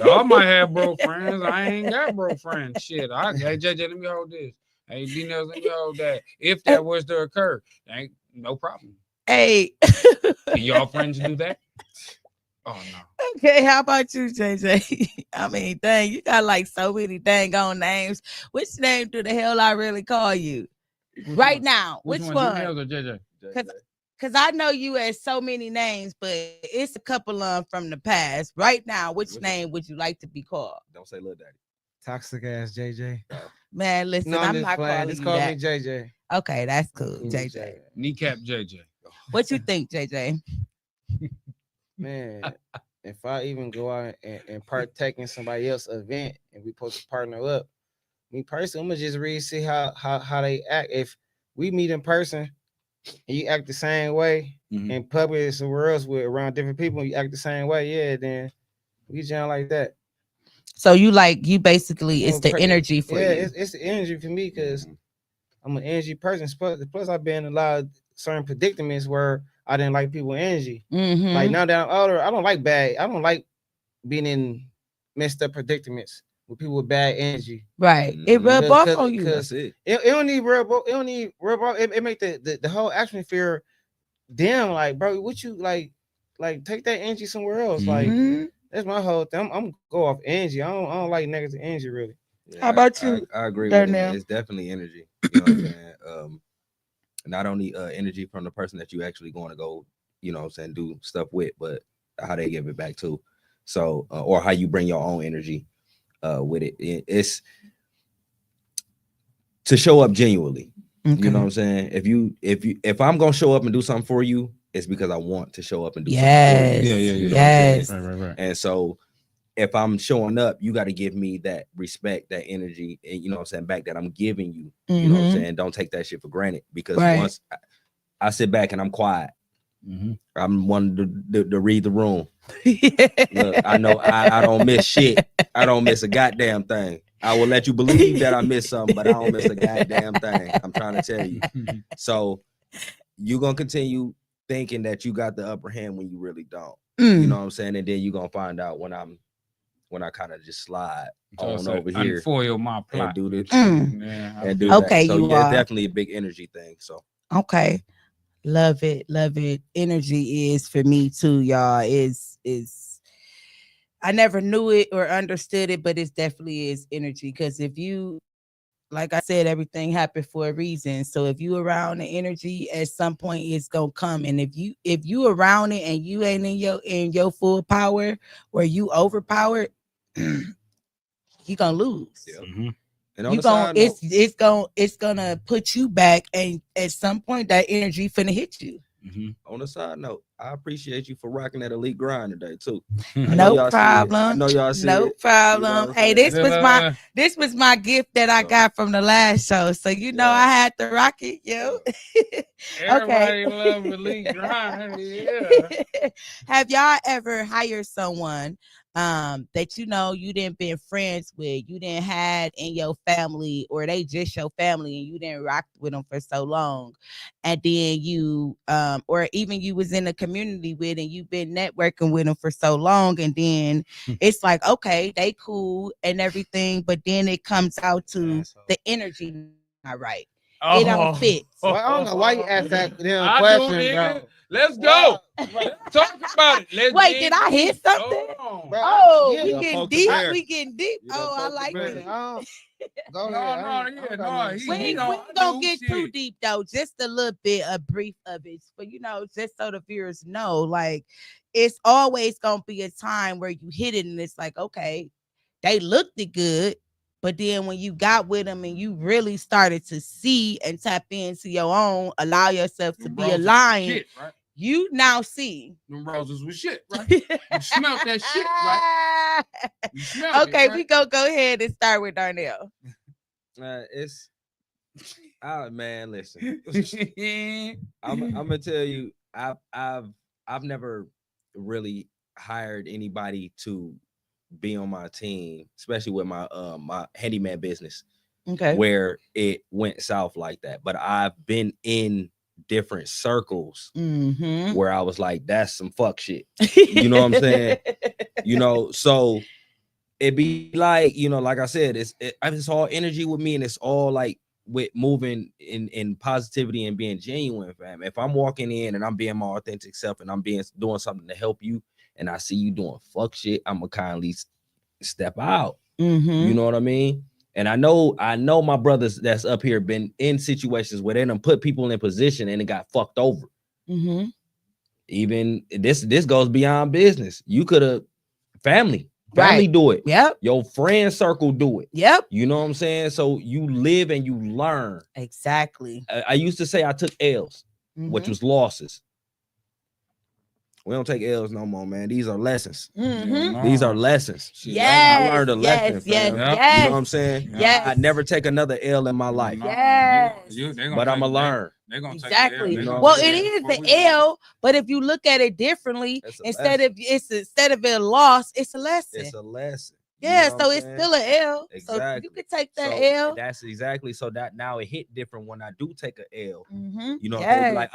y'all might have broke friends. I ain't got broke friends. Shit. Hey, JJ, let me hold this. Hey, D-NELLZ, let me hold that. If that was to occur, ain't no problem. Hey. Can y'all friends do that? Oh no. Okay, how about you, JJ? I mean, dang, you got like so many dang on names. Which name do the hell I really call you? Right now. Which one? D-NELLZ or JJ? Because I know you as so many names, but it's a couple from the past. Right now, which name would you like to be called? Don't say Lil Daddy. Toxic ass JJ. Man, listen, no, I'm not calling just you call that. me JJ. Okay, that's cool, JJ. Kneecap JJ. What you think, JJ? Man, if I even go out and partake in somebody else's event and we supposed to partner up, me personally, I'm gonna just really see how they act. If we meet in person and you act the same way in public somewhere else with around different people, and you act the same way, yeah, then we jam like that. So you basically it's the energy for you. Yeah, it's the energy for me because I'm an energy person. Plus, I've been in a lot of certain predicaments where I didn't like people energy. Like now that I'm older, I don't like being in messed up predicaments with people with bad energy. Right. It rub off on you. That's it. It don't need rub off. It don't need rub off. It make the whole atmosphere dim. Like, bro, what you like take that energy somewhere else. Like, that's my whole thing. I'm go off energy. I don't like negative energy really. Yeah, how about you? I agree with it. It's definitely energy. You know what I'm saying? Not only energy from the person that you actually going to go, you know what I'm saying, do stuff with, but how they give it back to. So, or how you bring your own energy with it. It's to show up genuinely. Okay. You know what I'm saying? If I'm gonna show up and do something for you, it's because I want to show up and do something for you. Yes. Right. And so if I'm showing up, you got to give me that respect, that energy, and you know what I'm saying, back that I'm giving you. You know what I'm saying? Don't take that shit for granted, because once I sit back and I'm quiet, I'm one to read the room. Look, I know I don't miss shit. I don't miss a goddamn thing. I will let you believe that I missed something, but I don't miss a goddamn thing. I'm trying to tell you. So you're gonna continue thinking that you got the upper hand when you really don't. You know what I'm saying? And then you're gonna find out when I kind of just slide on over here, unfoil my plot, and do this, and do okay, that. So you yeah, are definitely a big energy thing. So okay, love it. Energy is for me too, y'all. Is I never knew it or understood it, but it definitely is energy. Because if you, like I said, everything happened for a reason. So if you around the energy, at some point it's gonna come. And if you around it and you ain't in your full power, or you overpowered, you gonna lose. Yeah. And on the side note, it's gonna put you back, and at some point that energy finna hit you. On the side note, I appreciate you for rocking that elite grind today too. No problem. I know y'all see no it. problem. You know hey, this was my gift that I got from the last show. So I had to rock it, yo. Everybody love elite grind. Yeah. Have y'all ever hired someone that you didn't been friends with, you didn't had in your family, or they just your family, and you didn't rock with them for so long, and then you or even you was in a community with, and you've been networking with them for so long, and then it's like, okay, they cool and everything, but then it comes out to the energy not right. It don't fit. Well, I don't know why you asked that question, bro. Let's go. Let's talk about it. Wait, did I hear something? Oh, we getting deep. We getting deep. I like it. Go ahead. We ain't gonna get too deep though. Just a little bit, a brief of it, but just so the viewers know, like, it's always gonna be a time where you hit it, and it's like, okay, they looked it good, But then when you got with them and you really started to see and tap into your own, allow yourself to be aligned, shit, right? You now see. Them roses was shit, right? You smelled that shit, right? You smelled okay, it, right? we go ahead and start with Darnell. It's man, listen. I'm gonna tell you, I've never really hired anybody to be on my team, especially with my my handyman business. Okay. Where it went south like that. But I've been in different circles where I was like, that's some fuck shit. You know what I'm saying? You know, so it be like, you know, like I said, it's all energy with me, and it's all like with moving in positivity and being genuine, fam. If I'm walking in and I'm being my authentic self and I'm doing something to help you, and I see you doing fuck shit, I'm gonna kindly step out. You know what I mean? And I know my brothers that's up here been in situations where they done put people in position and it got fucked over. Even this goes beyond business. You could have family do it. Yep. Your friend circle do it. Yep. You know what I'm saying? So you live and you learn. Exactly. I used to say I took L's, which was losses. We don't take L's no more, man. These are lessons. These are lessons. Yes, I learned a lesson. Yes. You know what I'm saying? Yes. I'd never take another L in my life. Yes. But I'm gonna learn. They're gonna Exactly. take the L. Well, it is the L, but if you look at it differently, instead of a loss, it's a lesson. It's a lesson. Yeah, so it's still an L. Exactly. So you could take that so L. That's exactly so that now it hit different when I do take a L. You know, Yes. they be like,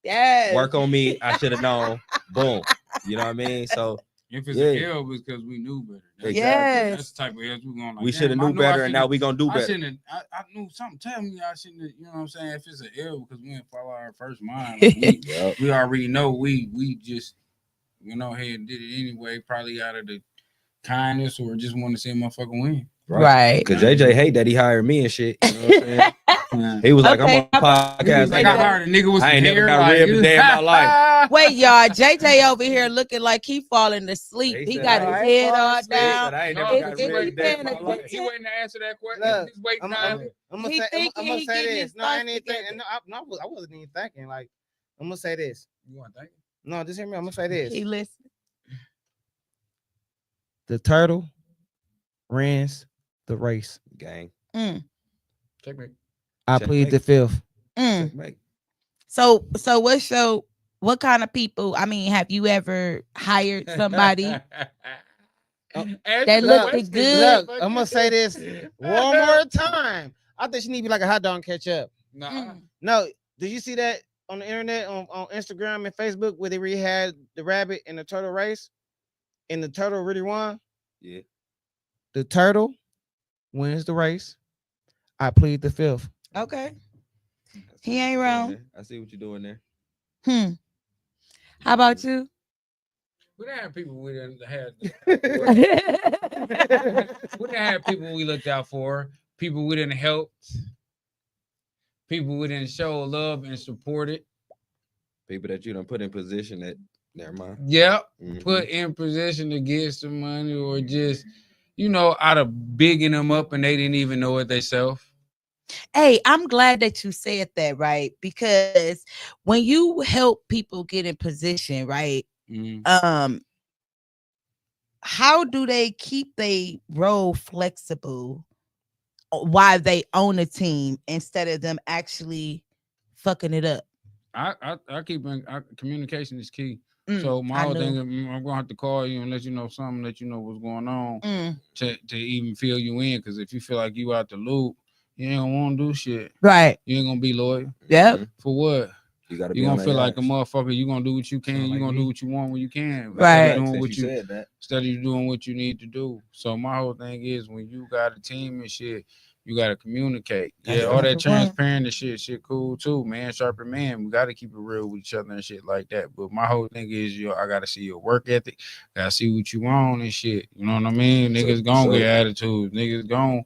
yes, work on me. I should have known. Boom. You know what I mean? So if it's an L, it's because we knew better. Yes. That's the type of L's we're going like. We should have knew better, and now we gonna do better. I knew something. Tell me I shouldn't have, you know what I'm saying? If it's an L, because we didn't follow our first mind. Like we already know we just went ahead and did it anyway, probably out of the kindness or just want to see a motherfucker win. Right. Because JJ hate that he hired me and shit. You know what I'm saying? He was like, I'm on a podcast. Like I hired a nigga with I ain't hair, never got ribbed a day in my life. Wait, y'all. JJ over here looking like he falling asleep. He got his head all down. I ain't never got ribbed a day in my life. He waiting to answer that question. Look, He's waiting. I'm gonna say this. No, I ain't thinking. No, I wasn't even thinking. Like, I'm gonna say this. You want to think? No, just hear me. I'm gonna say this. He listening. The turtle runs the race. Gang. Checkmate. I plead the fifth. So what kind of people? I mean, have you ever hired somebody that looked good? Look, I'm gonna say this one more time. I think she need to be like a hot dog and catch up. No, did you see that on the internet on Instagram and Facebook where they really had the rabbit and the turtle race, and the turtle really won? Yeah. The turtle wins the race. I plead the fifth. Okay. He ain't wrong. I see what you're doing there. How about you? We didn't have people we didn't have. We didn't have people we looked out for. People we didn't help. People we didn't show love and support it. People that you don't put in position that never mind. Yep. Put in position to get some money or just, you know, out of bigging them up and they didn't even know it themselves. Hey, I'm glad that you said that, right? Because when you help people get in position, right? How do they keep their role flexible while they own a team instead of them actually fucking it up? I keep communication is key. So my whole thing is I'm gonna have to call you and let you know something, let you know what's going on to even fill you in. Because if you feel like you out the loop, you ain't gonna want to do shit. Right. You ain't gonna be loyal. Yep. For what? You gonna feel like a motherfucker. You gonna do what you can. You gonna do what you want when you can. Right. Instead of you doing what you need to do. So my whole thing is when you got a team and shit, you gotta communicate. Yeah, all that transparent and shit cool too, man. Sharper man. We gotta keep it real with each other and shit like that. But my whole thing is, I gotta see your work ethic. Gotta see what you want and shit. You know what I mean? Niggas gonna get attitudes. Niggas gonna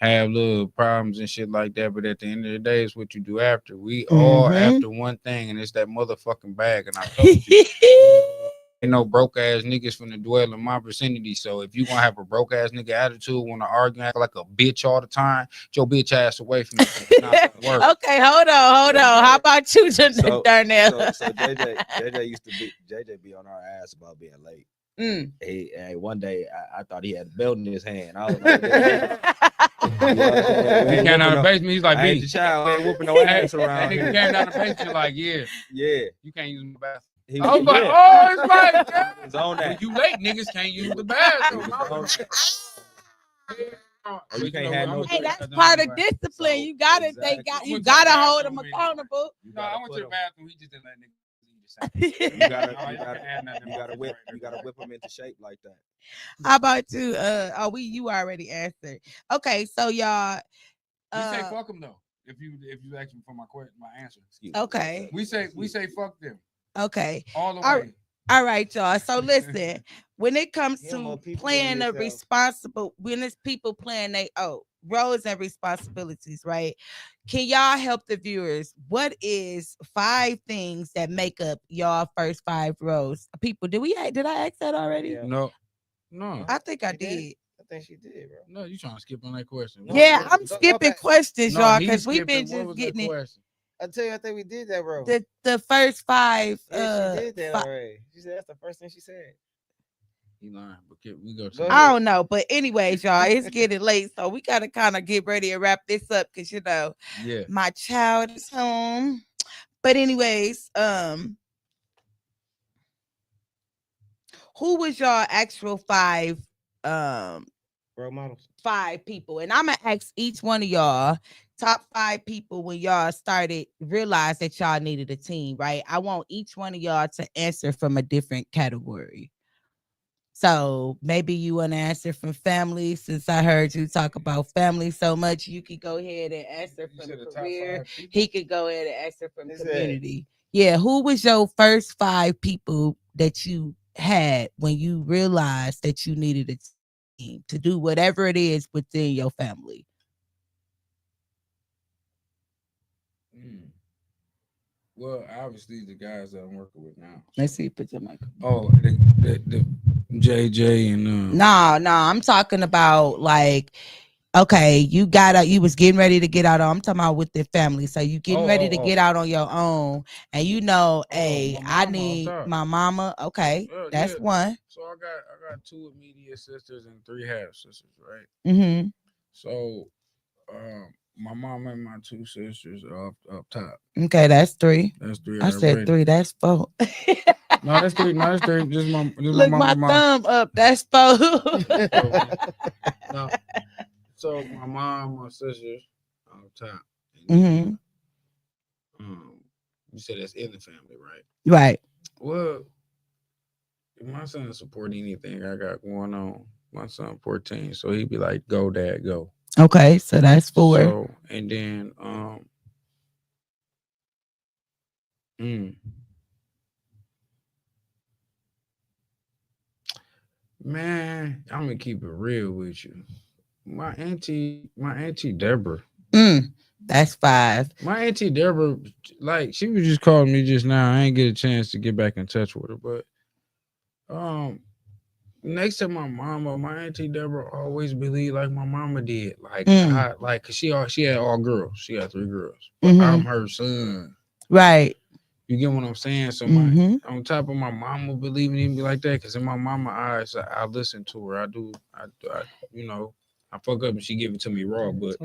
have little problems and shit like that. But at the end of the day, it's what you do after. We all after one thing, and it's that motherfucking bag. And I told you. no broke ass niggas finna dwell in my vicinity. So if you gonna have a broke ass nigga attitude, wanna argue, act like a bitch all the time, get your bitch ass away from me. It's not gonna work. Okay, hold on. How about you, Darnell? So JJ used to be on our ass about being late. One day I thought he had a belt in his hand. I was like, he came down the basement. He's like, "B, child ain't whooping no ass around." That nigga came down the basement like, yeah, you can't use my bathroom. I was like, oh, it's right. It's on that. When you late, niggas can't use the bathroom. You can't have no. Hey, that's part of discipline. You gotta, you gotta hold them accountable. No, I went to the bathroom. He just didn't let niggas. You gotta whip them into shape like that. How about you? You already answered. Okay, so y'all. We say fuck them though. If you ask me for my answer. Okay. We say fuck them. Okay. All the way. All right, y'all. So listen, when it comes to playing a responsible, when it's people playing they roles and responsibilities, right? Can y'all help the viewers? What is 5 things that make up y'all first 5 roles? People, did I ask that already? Yeah. No. I think I did. I think she did, bro. No, you trying to skip on that question? Yeah, I'm skipping questions, y'all, because we've been just getting it. I tell you, I think we did that, bro. The first 5. Yeah, she did that already. She said that's the first thing she said. He lying, but we go. I don't know, but anyways, y'all, it's getting late, so we gotta kind of get ready and wrap this up because my child is home. But anyways, who was y'all actual 5 role models? 5 people, and I'm gonna ask each one of y'all top 5 people when y'all realize that y'all needed a team, right? I want each one of y'all to answer from a different category. So maybe you want to answer from family, since I heard you talk about family so much. You could go ahead and answer from career. He could go ahead and answer from community. Yeah, who was your first 5 people that you had when you realized that you needed a team to do whatever it is within your family? Well, obviously the guys that I'm working with now. Let's see, put your mic. Oh, the JJ and No, I'm talking about like, okay, you was getting ready to get out on. I'm talking about with the family. So you getting ready to get out on your own, and hey, I need my mama. Okay, that's one. So I got 2 immediate sisters and 3 half sisters, right? Mm-hmm. So, my mom and my 2 sisters are up top. Okay, that's 3. That's 3. I said 3. That's 4. No, that's 3. No, that's 3. Just look, my thumb up. That's 4. No. So my mom, my sisters, up top. Mm-hmm. You said that's in the family, right? Right. Well, if my son support anything I got going on, my son 14, so he'd be like, "Go, Dad, go." Okay, so that's 4. So, and then man, I'm gonna keep it real with you. My auntie Deborah. That's 5. My auntie Deborah, like, she was just calling me just now. I ain't get a chance to get back in touch with her, but next to my mama, my auntie Deborah always believed like my mama did. Like, cause she had all girls. She had 3 girls. But I'm her son. Right. You get what I'm saying? So on top of my mama believing in me like that, because in my mama eyes, I listen to her. I do. I fuck up and she give it to me raw. But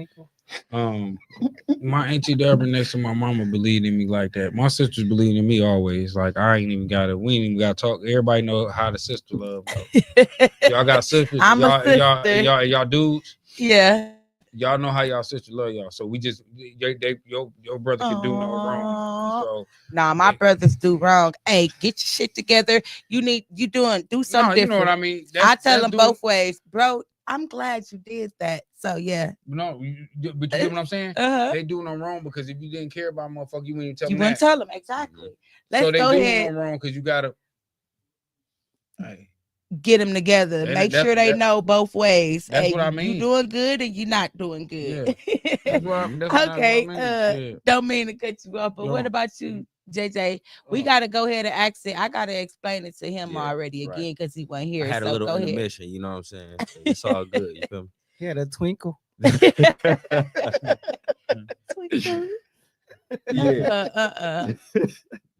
my auntie Deborah next to my mama believed in me like that. My sisters believed in me always. Like, we ain't even gotta talk. Everybody know how the sister love. Y'all got sisters. Y'all dudes. Yeah. Y'all know how y'all sister love y'all. So we just your brother can do no wrong. So my brothers do wrong. Hey, get your shit together. Do something different. You know what I mean? I tell them both ways, bro. I'm glad you did that. So yeah. No, but you get what I'm saying? They do no wrong, because if you didn't care about motherfucker, you wouldn't tell them. You wouldn't tell them, exactly. So they do no wrong because you gotta get them together. Make sure they know both ways. That's what I mean. You doing good and you're not doing good. Yeah. That's what okay. Don't mean to cut you off, but what about you, JJ, we got to go ahead and ask it. I got to explain it to him already again because he wasn't here. I had a little intermission, you know what I'm saying? It's all good. You feel me? Yeah, that twinkle. Twinkle. Yeah.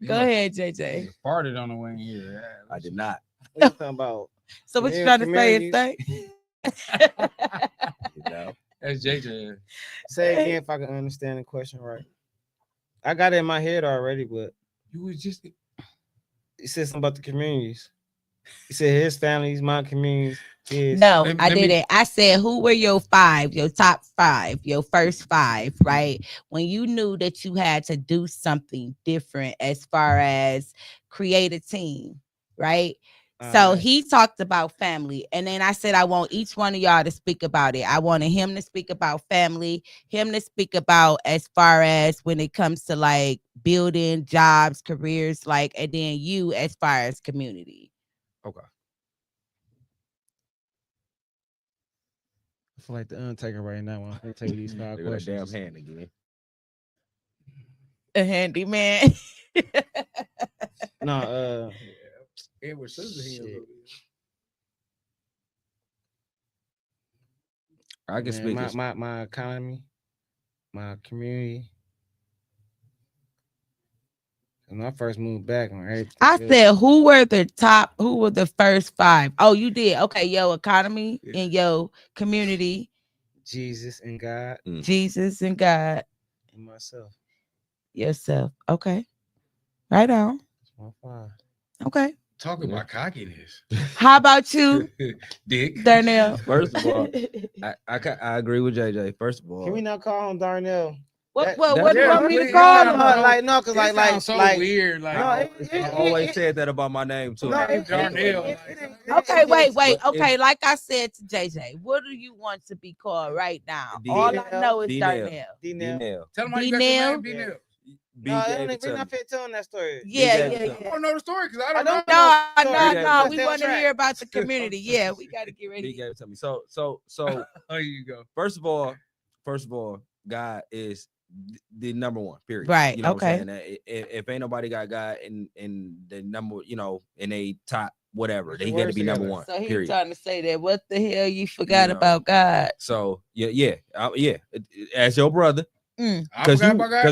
Go ahead, JJ. You farted on the way in here. I did not. What you talking about? So what you trying to say is thing? That's JJ. Say again if I can understand the question right. I got it in my head already, but you was just. He said something about the communities. He said his family's, my communities. His. No, I didn't. I said, who were your top five, your first five, right? When you knew that you had to do something different as far as create a team, right? So he talked about family. And then I said, I want each one of y'all to speak about it. I wanted him to speak about family, him to speak about as far as when it comes to like building jobs, careers, like, and then you as far as community. Okay. I feel like the Undertaker right now when I'm taking these 5 questions. Damn hand again. A handyman. No, Edward Scissorhands. I can speak my economy, my community. When I first moved back on everything. I said, who were the first 5? Oh, you did. Okay, your economy and your community. Jesus and God. Jesus and God. And myself. Yourself. Okay. Right on. That's my 5. Okay. Talk about cockiness. How about you, Dick? Darnell? First of all, I agree with JJ. First of all, can we not call him Darnell? What do you want me to call him? Like no, because like so like weird. Like I always said that about my name too. Okay, wait. Okay, like I said to JJ, what do you want to be called right now? All I know is Darnell. D-NELLZ. Tell him how you got your name, D-NELLZ. We're not fit telling that story. Yeah. I want to know the story because I don't know. No. We want to hear about the community. Yeah, we got to get ready. He gave it to me. So. There you go. First of all, God is the number one. Period. Right. You know okay. What I'm saying? If ain't nobody got God in the number, in a top whatever, they got to be number one. So he's period. trying to say that what the hell you forgot about God? So yeah. As your brother. Because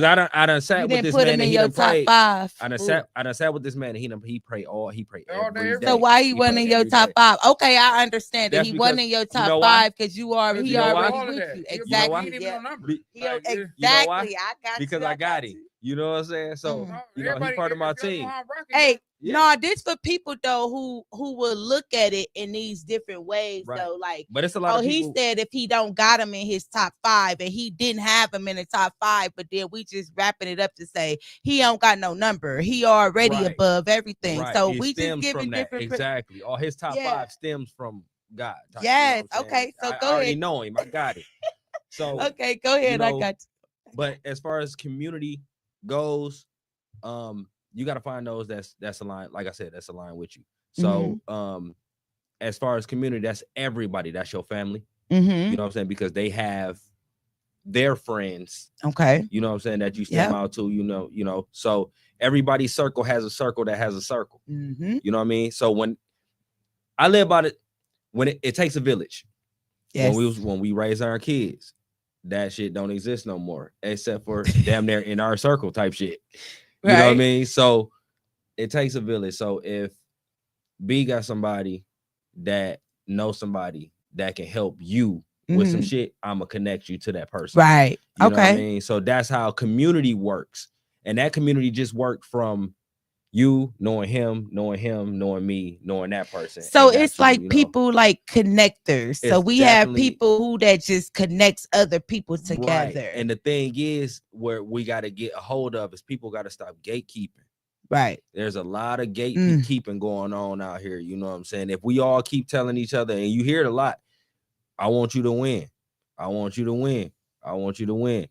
I done sat with this man and he done prayed. I done sat with this man and he prayed every day. So why he wasn't in your top 5? Okay, I understand that he wasn't in your top 5 because he already with you. Exactly. Exactly. I got because I got him. You know what I'm saying? So he's part of my team. Hey, no, this for people though who will look at it in these different ways. Right. Though, like, but it's a lot of people. He said if he don't got him in his top 5 and he didn't have him in the top 5, but then we just wrapping it up to say he don't got no number. He already above everything. Right. So we just giving different. Exactly. All his top 5 stems from God. Yes. You know okay. So go ahead. I already know him. I got it. So okay, go ahead. I got you. But as far as community goes, you got to find those that's aligned. Like I said, that's aligned with you. So as far as community, that's everybody. That's your family. You know what I'm saying? Because they have their friends. Okay. You know what I'm saying? That you step out to. You know. So everybody's circle has a circle that has a circle. You know what I mean? So when I live by it, when it takes a village. Yes. When we raise our kids, that shit don't exist no more, except for damn near in our circle type shit. You know what I mean? So it takes a village. So if B got somebody that knows somebody that can help you with some shit, I'm gonna connect you to that person. Right. You know what I mean? So that's how community works. And that community just worked from you knowing him, knowing me, knowing that person. So it's like people like connectors. So we have people who that just connects other people together. Right. And the thing is, where we got to get a hold of is people got to stop gatekeeping. Right. There's a lot of gatekeeping going on out here. You know what I'm saying? If we all keep telling each other, and you hear it a lot, I want you to win. I want you to win. I want you to win.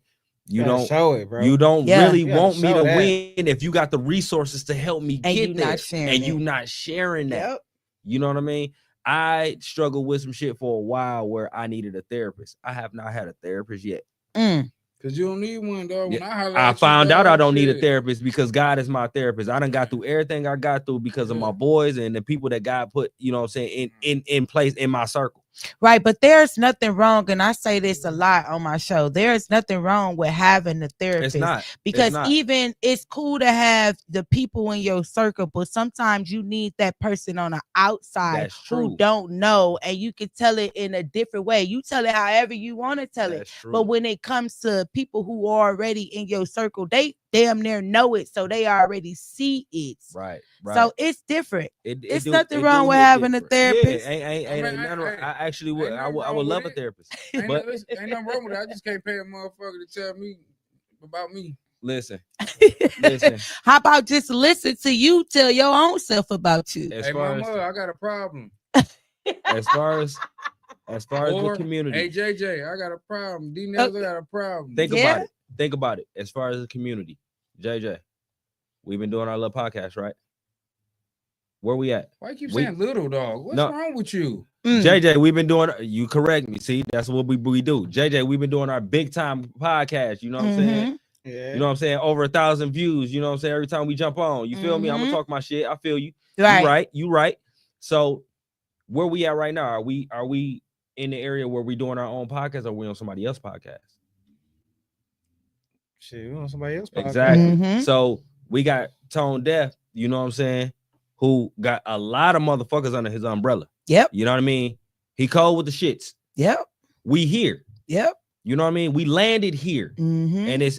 You don't show it, bro. You don't really want me to win if you got the resources to help me get there, and you not sharing that. Yep. You know what I mean? I struggled with some shit for a while where I needed a therapist. I have not had a therapist yet. Cause you don't need one, dog. When I found out I don't need a therapist because God is my therapist. I done got through everything I got through because of my boys and the people that God put, you know what I'm saying, in place in my circle. Right, but there's nothing wrong, and I say this a lot on my show. There's nothing wrong with having a therapist. It's not. Because even it's cool to have the people in your circle, but sometimes you need that person on the outside who don't know, and you can tell it in a different way. You tell it however you want to tell it. But when it comes to people who are already in your circle, they damn near know it, so they already see it. Right. So it's different. It's nothing wrong with having a therapist. Yeah, I would love a therapist. Ain't nothing wrong with it. I just can't pay a motherfucker to tell me about me. Listen. How about just listen to you tell your own self about you? Hey, mama, I got a problem. As far as the community. Hey, JJ, I got a problem. D-NELLZ, I got a problem. Think about it. As far as the community, JJ, we've been doing our little podcast, right? Where we at? Why you keep saying little, dog? What's wrong with you? JJ, we've been doing, you correct me. See, that's what we do. JJ, we've been doing our big time podcast. You know what I'm saying? Yeah. You know what I'm saying? Over 1,000 views. You know what I'm saying? Every time we jump on, you feel me? I'm gonna talk my shit. I feel you. Right. You right. So where we at right now? Are we in the area where we doing our own podcast, or we on somebody else's podcast? Shit, we on somebody else's podcast. Exactly. So we got Tone Deaf, you know what I'm saying, who got a lot of motherfuckers under his umbrella. Yep. You know what I mean? He cold with the shits. Yep. We here. Yep. You know what I mean? We landed here. And it's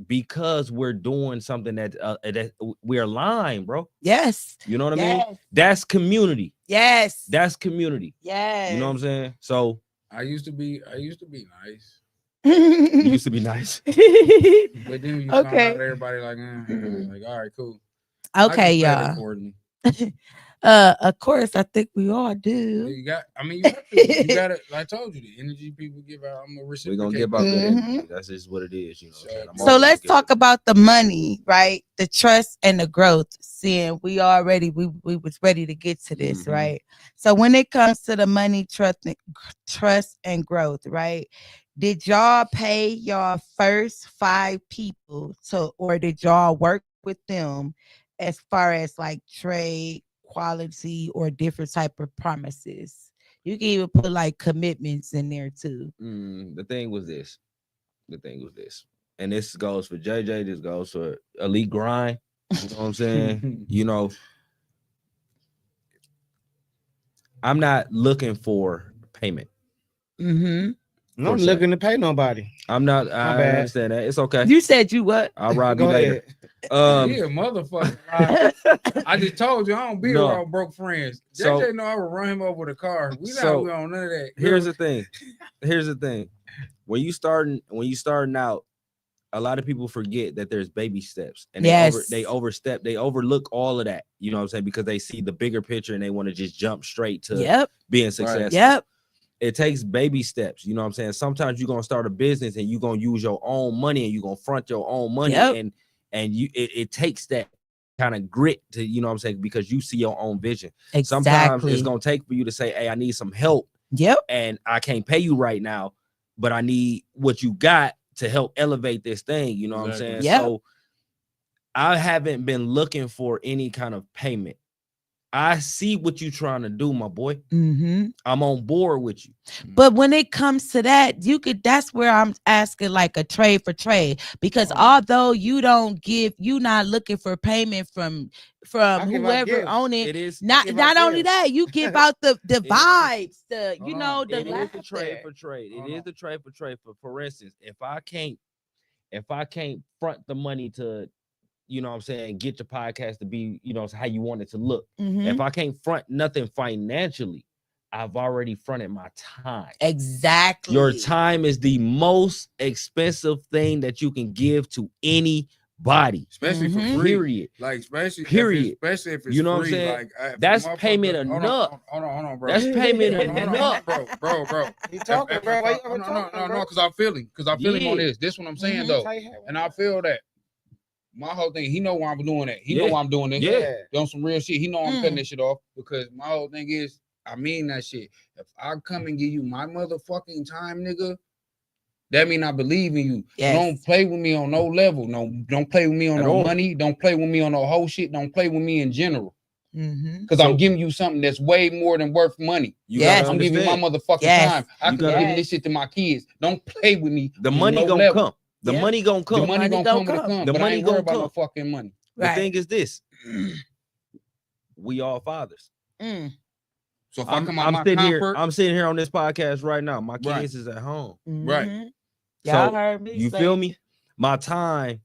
because we're doing something that we're aligned, bro. Yes. You know what I mean? That's community. Yes. That's community. Yes. You know what I'm saying? So I used to be nice. You used to be nice. But then you found out everybody like all right, cool. Okay, y'all. Of course, I think we all do. You got it. I told you, the energy people give out, I'm gonna reciprocate. We're gonna give out good energy. That's just what it is, you know. So let's talk about the money, right? The trust and the growth. Seeing we was ready to get to this, right? So when it comes to the money, trust and growth, right? Did y'all pay y'all first 5 people or did y'all work with them as far as like trade, quality, or different type of promises? You can even put like commitments in there too. The thing was this, and this goes for JJ, this goes for Elite Grind. You know what I'm saying? You know, I'm not looking for payment. I'm not looking to pay nobody. I'm not. I understand that. It's okay. You said you what? I'll rob you later. Motherfucker. I just told you I don't be around broke friends. JJ know I would run him over with a car. We on none of that. Here's the thing. When you starting out, a lot of people forget that there's baby steps, and they overlook all of that. You know what I'm saying? Because they see the bigger picture and they want to just jump straight to being successful. Right. Yep. It takes baby steps. You know what I'm saying? Sometimes you're gonna start a business and you're gonna use your own money and you're gonna front your own money. And it takes that kind of grit to, you know what I'm saying, because you see your own vision. Exactly. Sometimes it's gonna take for you to say, hey, I need some help. Yep. And I can't pay you right now, but I need what you got to help elevate this thing. You know what I'm saying? Yep. So I haven't been looking for any kind of payment. I see what you're trying to do, my boy. I'm on board with you. But when it comes to that, that's where I'm asking like a trade for trade, because although you not looking for payment from whoever own it. It is not only that, you give out the vibes, the it is the trade for trade. It is the trade for trade. For instance, if I can't front the money to, you know what I'm saying, get your podcast to be, you know, how you want it to look. If I can't front nothing financially, I've already fronted my time. Exactly. Your time is the most expensive thing that you can give to anybody. Especially for free. Period. Like, especially if it's you know free. What I'm saying? Like, that's payment enough. Hold on, bro. That's payment enough. Bro. You talking, bro? Why you no, because I feel him. Because I feel him on this. This what I'm saying, though. And I feel that. My whole thing, he know why I'm doing that. He know why I'm doing this. Yeah. On some real shit. He know I'm cutting this shit off, because my whole thing is, I mean that shit. If I come and give you my motherfucking time, nigga, That mean I believe in you. Yes. Don't play with me on no level. No, don't play with me on At no all. money. Don't play with me on no whole shit. Don't play with me in general. Because So- I'm giving you something that's way more than worth money. You Yes. gotta I'm giving you my understand. motherfucking Yes. time. I You could gotta- give this shit to my kids. Don't play with me. The on money no gonna level. come. The Yep. money gonna come. The money gonna come when it comes. The But I money ain't gonna worried about no come. fucking money. The Right. thing is this. We all fathers. So if I come out I'm my sitting here. comfort, I'm sitting here on this podcast right now. My Right. kids is at home. Right. Y'all So, heard me. You say feel it. me? My time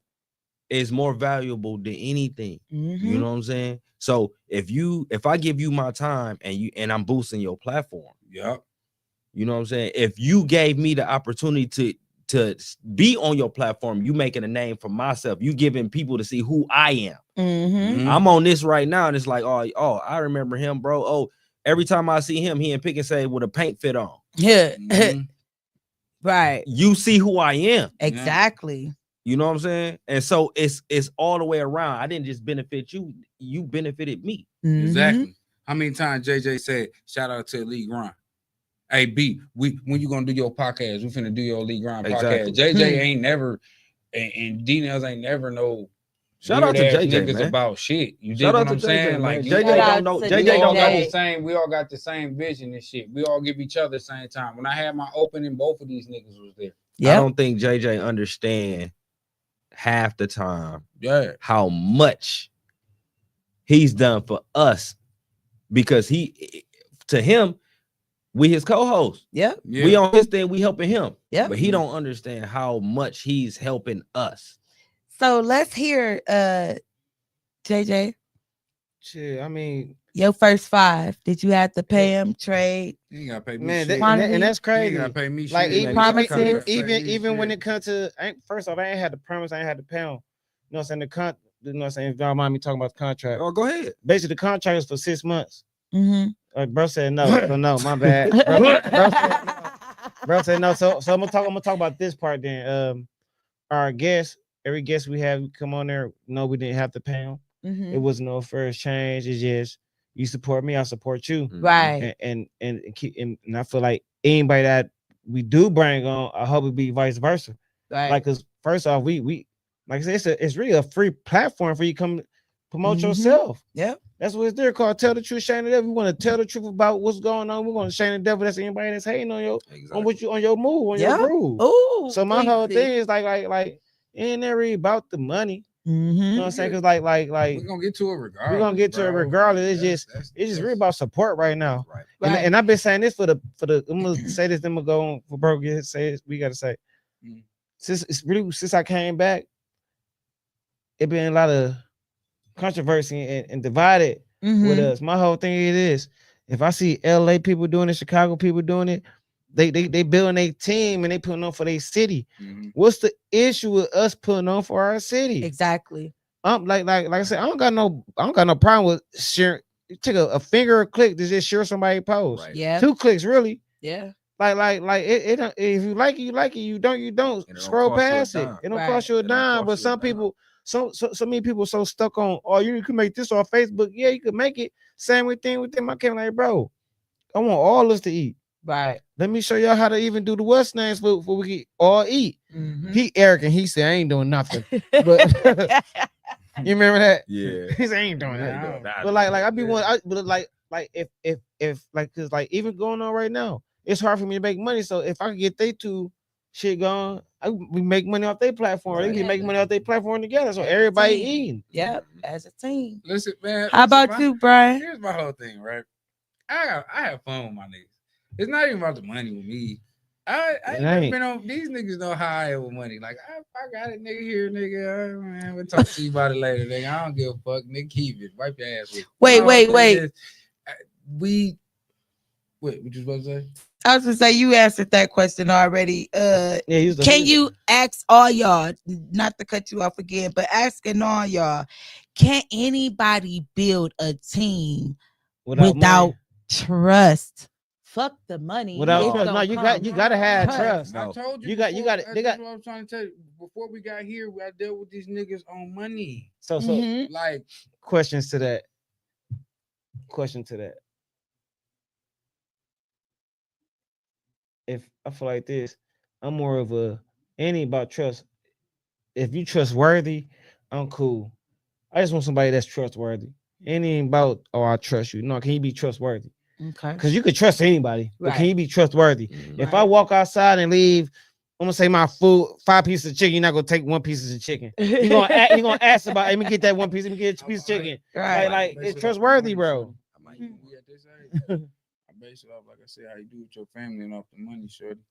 is more valuable than anything. You know what I'm saying? So if I give you my time and I'm boosting your platform, yeah. you know what I'm saying? If you gave me the opportunity to be on your platform, you making a name for myself. You giving people to see who I am. I'm on this right now, and it's like, oh, I remember him, bro. Oh, every time I see him, he in Pick and Save with a paint fit on. Yeah. Right. You see who I am. Exactly. You know what I'm saying? And so it's all the way around. I didn't just benefit you, you benefited me. Exactly. How many times JJ said, shout out to Elite Grind? Hey, B, when you gonna do your podcast? We finna do your Elite Grind Exactly. podcast. JJ ain't never, and D-NELLZ ain't never no Shout out to weird-ass JJ, niggas man. about shit. You dig Shout what out to I'm JJ, saying? man. Like, JJ Shout out don't know. to JJ we all don't got know. the same. We all got the same vision and shit. We all give each other the same time. When I had my opening, both of these niggas was there. I don't think JJ understand half the time how much he's done for us, because to him, we his co-host. We on his thing, we helping him. But he don't understand how much he's helping us. So let's hear JJ. Shit, I mean, your first 5. Did you have to pay him, trade? You gotta pay me, man, shit. and that's crazy. You gotta pay me, like shit. even when it comes to, first off, I ain't had to promise, I ain't had to pay him. You know what I'm saying? You know what I'm saying? If y'all mind me talking about the contract. Oh, go ahead. Basically, the contract is for 6 months. Bro said no, so no, my bad. Bro said no. So I'm gonna talk about this part then. Our guests, every guest we have come on there, no, we didn't have to pay them. It was no first change. It's just you support me, I support you. Right. And I feel like anybody that we do bring on, I hope it be vice versa. Right. Like, cause first off, we like I said, it's really a free platform for you to come promote yourself. Yep. That's what it's there called. Tell the truth, shame the devil. We want to tell the truth about what's going on. We're going to shame the devil. That's anybody that's hating on on what you, on your move, on your groove. Ooh, so my whole thing is like it ain't really about the money. You know what I'm saying? Cause like we're gonna get to it regardless. We're gonna get to it regardless. It's just really about support right now. Right. And I've been saying this for the I'm gonna say this, then we'll go on for bro. Say this, we gotta say. Since I came back, it been a lot of controversy and divided with us. My whole thing is, if I see LA people doing it, Chicago people doing it, they building a team and they putting on for their city. What's the issue with us putting on for our city? Exactly. Like I said, I don't got no problem with sharing. You take a finger or click to just share somebody's post. Right. Yeah. 2 clicks, really. Yeah. Like it if you like it, you like it. You don't. Scroll past it. It don't cost you a dime. But some people, so many people so stuck on, oh, you can make this on Facebook. Yeah, you could make it. Same thing with them. I came like, bro, I want all us to eat. Right. Let me show y'all how to even do the what's names for we can all eat. He arrogant. He said, I ain't doing nothing. But you remember that? Yeah. He said, I ain't doing that. But like I be one. But like if like, cause like even going on right now, it's hard for me to make money. So if I can get they 2 shit going, we make money off their platform. Right. They can make money off their platform together. So everybody eating. Yep, as a team. Listen, man. How about you, Brian? Here's my whole thing, right? I have fun with my niggas. It's not even about the money with me. I ain't never been on, these niggas know how I am with money. Like, I got it, nigga, here, nigga. Man, we'll talk to you about it later, nigga. I don't give a fuck, nigga. Keep it. Wipe your ass with it. Wait. What you supposed to say? I was gonna say you answered that question already. Can you ask all y'all, not to cut you off again, but asking all y'all, can anybody build a team without trust? Fuck the money. Without trust, no, you gotta have trust. I told you. They got. That's what I was trying to tell you. Before we got here, I dealt with these niggas on money. So like questions to that. If I feel like this, I'm more of a any about trust. If you trustworthy, I'm cool. I just want somebody that's trustworthy. Any about I trust you. No, can you be trustworthy? Okay. Because you could trust anybody, but can Right. you be trustworthy? Mhm. If I walk outside and leave, I'm gonna say my food, 5 pieces of chicken. You're not gonna take 1 piece of chicken. You're gonna ask about. Let me get that 1 piece. Let me get a piece of chicken. Right. Like it's trustworthy, bro. I might- We at this age, I base it off, like I said, how you do with your family and off the money, shorty.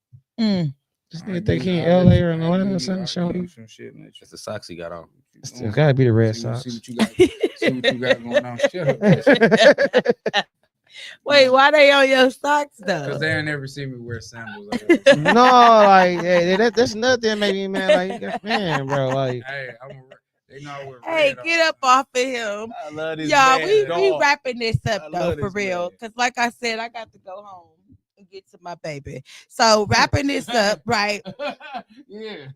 Mm. This I nigga give think he you- in I LA let or you- in I Atlanta give or you- something. I Show give you me. some shit. And let you It's the socks he got on. Still gotta be the red see, socks. See what you got. See what you got going on. Shut up. Wait, why they on your socks though? Because they ain't never seen me wear sandals. No, like that's nothing. Maybe man, like man, bro, like Hey, they know I wear Hey, red get up off of him. I love this Y'all, man, we dog. wrapping this up I though, love for this real. man. Cause like I said, I got to go home and get to my baby. So wrapping this up, right? Yeah.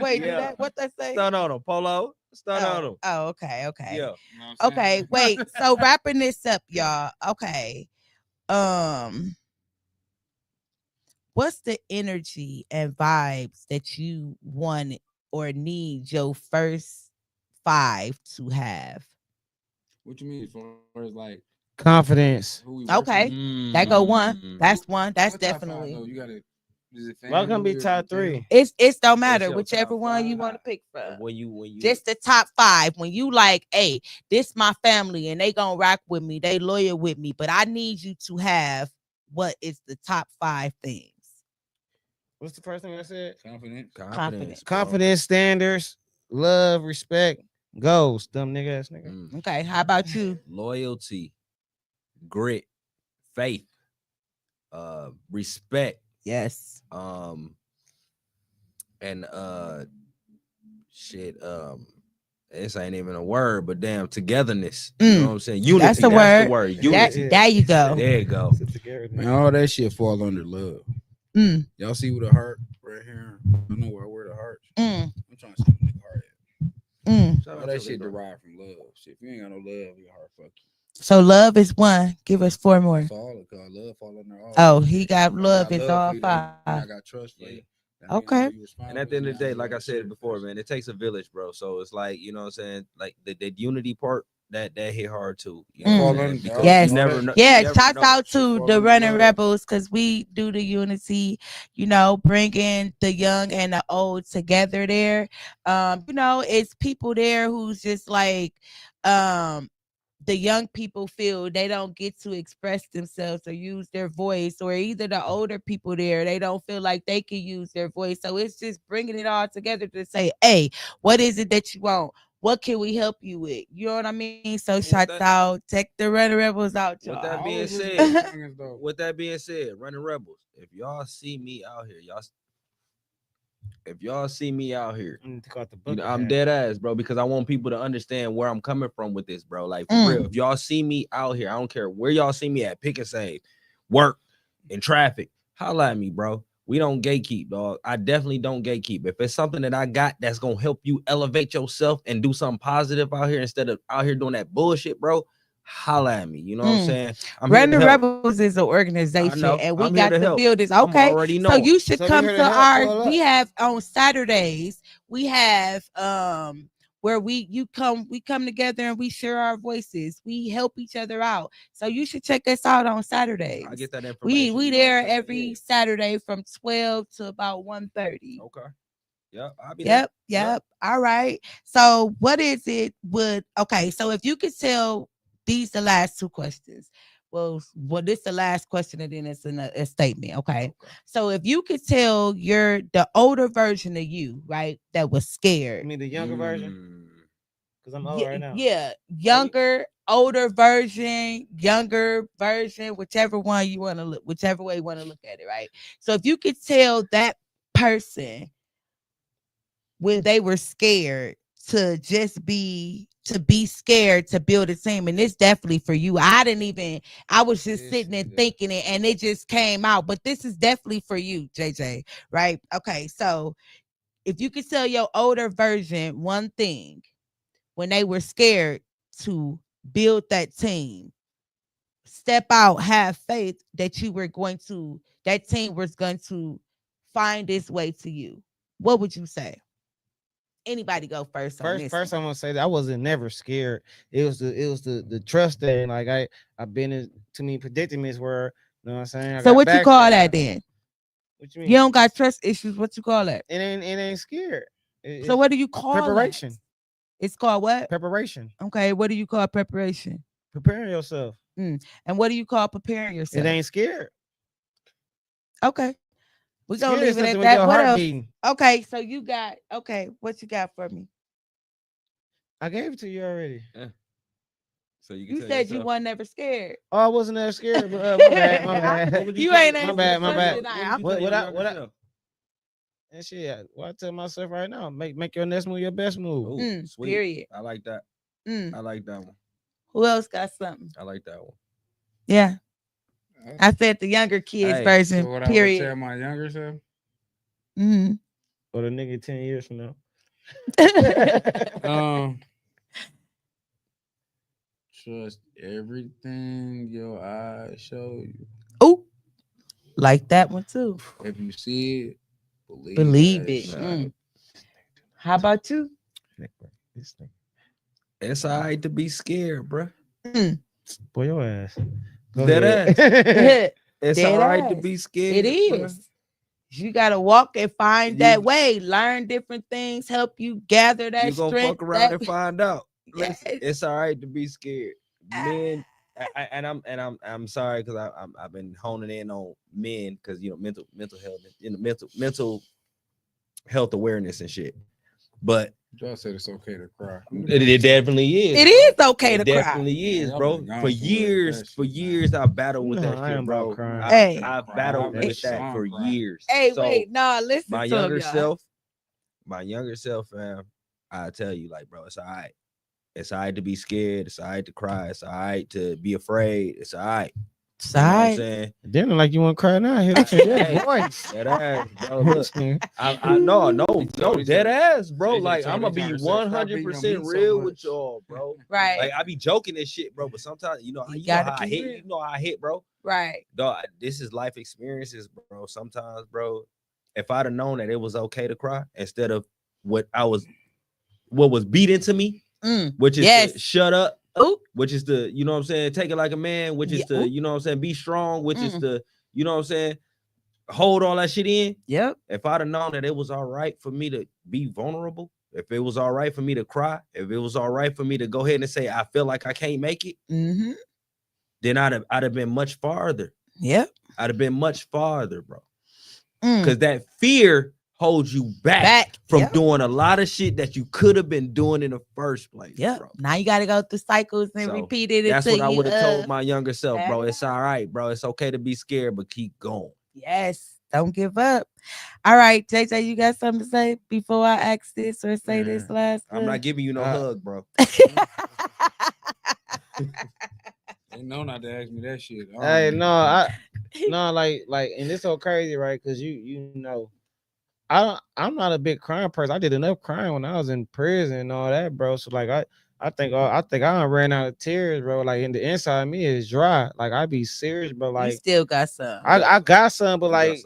Wait, Yeah. did that what they say? Stun on him, Polo. Stun on him. Oh, okay. Yeah. You know what I'm Okay, saying? wait. So wrapping this up, y'all. Okay. Um, what's the energy and vibes that you want or need your first 5 to have? What you mean as far as like confidence. who we Okay. Mm. That go one. Mm. That's one. That's What top five, definitely. though? You gotta. Is it Why gonna be family or top something? 3? It's don't matter your whichever top one you 5? want to pick from. When you Just the top 5. When you like, hey, this my family and they gonna rock with me, they loyal with me, but I need you to have what is the top 5 things. What's the first thing I said? Confidence. Confidence. bro. Confidence, standards, love, respect, goals. Dumb nigga ass nigga. Mm. Okay, how about you? Loyalty, grit, faith, respect, Yes. and shit, this ain't even a word, but damn, togetherness. You know what I'm saying? Unity. That's the That's the word. word. Unity. There you go. There you go. Man, all that shit fall under love. Mm, Y'all see with a heart right here? I know where I wear the heart. mm, I'm trying to see the nigga heart at. mm. Shout All out that to shit Libra. derived from love. Shit, if you ain't got no love, your heart fuck you. So love is 1. Give us 4 more. That's all it cause love fall under all. Oh, that he shit. got If I love got is all for you, that mean 5. I got trust for Yeah. you. That mean I Okay. know you And at the end of the day, like I said shit before, first. man, it takes a village, bro. So it's like, you know what I'm saying? Like the unity part, that hit hard too. You know what I'm Fall saying? under- Because Yes. you never know. Yeah, you never shouts know. out Shit to fall the under Running love. Rebels because we do the unity, you know, bringing the young and the old together there. You know, it's people there who's just like, the young people feel they don't get to express themselves or use their voice, or either the older people there, they don't feel like they can use their voice. So it's just bringing it all together to say, hey, what is it that you want? What can we help you with? You know what I mean? So shouts out, check the Running Rebels out, y'all. With that being Always listen said, to singers, though. with that being said, Running Rebels, if y'all see me out here, you know, I'm dead ass, bro, because I want people to understand where I'm coming from with this, bro. Like, for real, if y'all see me out here, I don't care where y'all see me at, pick and save, work, in traffic, holla at me, bro. We don't gatekeep, dog. I definitely don't gatekeep. If it's something that I got that's gonna help you elevate yourself and do something positive out here instead of out here doing that bullshit, bro, holla at me. You know what I'm saying? I'm here Running to help. Rebels is an organization, know. and we I'm here got to the help. buildings. I'm Okay, already so knowing. you should So we come here to to help, our. pull up. We have on Saturdays. We have where we come together and we share our voices. We help each other out. So you should check us out on Saturdays. I get that information. We you know what there I'm saying? every Yeah. Saturday from 12 to about 1:30. Okay. Yep. I'll be there. Yep. All right. So what is it okay, so if you could tell these the last 2 questions. Well, this the last question and then it's a statement. Okay. So if you could tell the older version of you, right, that was scared. I mean the younger version, because I'm old right now. Yeah, younger, older version, whichever one you want to look, whichever way you want to look at it, right? So if you could tell that person when they were scared to be scared to build a team, and it's definitely for you. I was just sitting and thinking it and it just came out, but this is definitely for you, JJ, right? Okay, so if you could tell your older version one thing when they were scared to build that team, step out, have faith that that team was going to find its way to you, what would you say? Anybody go first on this? First, I'm gonna say that I wasn't never scared. It was the trust thing. Like I've been in too many predicaments where, you know what I'm saying. So what you call that then? What you mean? You don't got trust issues. What you call that? It ain't scared. So what do you call preparation? That? It's called what? Preparation. Okay, what do you call preparation? Preparing yourself. And what do you call preparing yourself? It ain't scared. Okay. We're gonna leave it at that. What else? Beating. Okay, so you got what you got for me? I gave it to you already. Yeah. So you said you weren't never scared. Oh, I wasn't never scared, but my bad. You ain't my bad. What and shit, what I tell myself right now, make your next move your best move. Ooh, sweet. Period. I like that. I like that one. Who else got something? I like that one. Yeah. I said the younger kids version. So what period. I would tell my younger self. Or the nigga 10 years from now. Trust everything your eyes show you. Oh, like that one too. If you see it, believe it. How about you? It's all right to be scared, bro. Boy, your ass. Dead ass. It's Dead all right ass. to be scared. It is. Bro. You gotta walk and find that way, learn different things, help you gather that strength. You gonna fuck around and find out. Listen, it's all right to be scared. Men, I'm sorry because I've been honing in on men because mental health, mental health awareness and shit. But Joe said it's okay to cry. It definitely is. It is okay to cry. It cry. definitely is, bro. For years, I've battled with that shit, bro. I've battled with that for years. Hey, wait, no, listen. My younger self, fam, I tell you, like, bro, it's all right. It's all right to be scared. It's all right to cry. It's all right to be afraid. It's all right. It's all right. Then like you want to cry now. Dead ass, bro. Look, I no, dead ass, bro. Like I'm gonna be 100% real with y'all, bro. Right. Like I be joking and shit, bro. But sometimes you know how I hit. You know how I hit, bro. Right. Dog, this is life experiences, bro. Sometimes, bro, if I'd have known that it was okay to cry instead of what was beat into me. Which is to shut up, which is to, you know what I'm saying, take it like a man, which is to, you know what I'm saying, be strong, which is to, you know what I'm saying, hold all that shit in. Yep. If I'd have known that it was all right for me to be vulnerable, if it was all right for me to cry, if it was all right for me to go ahead and say, I feel like I can't make it, then I'd have been much farther. Yep. I'd have been much farther, bro. Because that fear holds you back from doing a lot of shit that you could have been doing in the first place. Yeah. Bro. Now you got to go through cycles and repeat it. That's what I would have told my younger self, bro. It's all right, bro. It's okay to be scared, but keep going. Yes. Don't give up. All right, JJ, you got something to say before I ask this or say this last? I'm not giving you no hug, bro. They know not to ask me that shit. Hey, like, and it's so crazy, right? Because you know, I'm not a big crying person. I did enough crying when I was in prison and all that, bro. So like, I think I ran out of tears, bro. Like in the inside of me is dry. Like I be serious, bro. Like you still got some. I got some, but like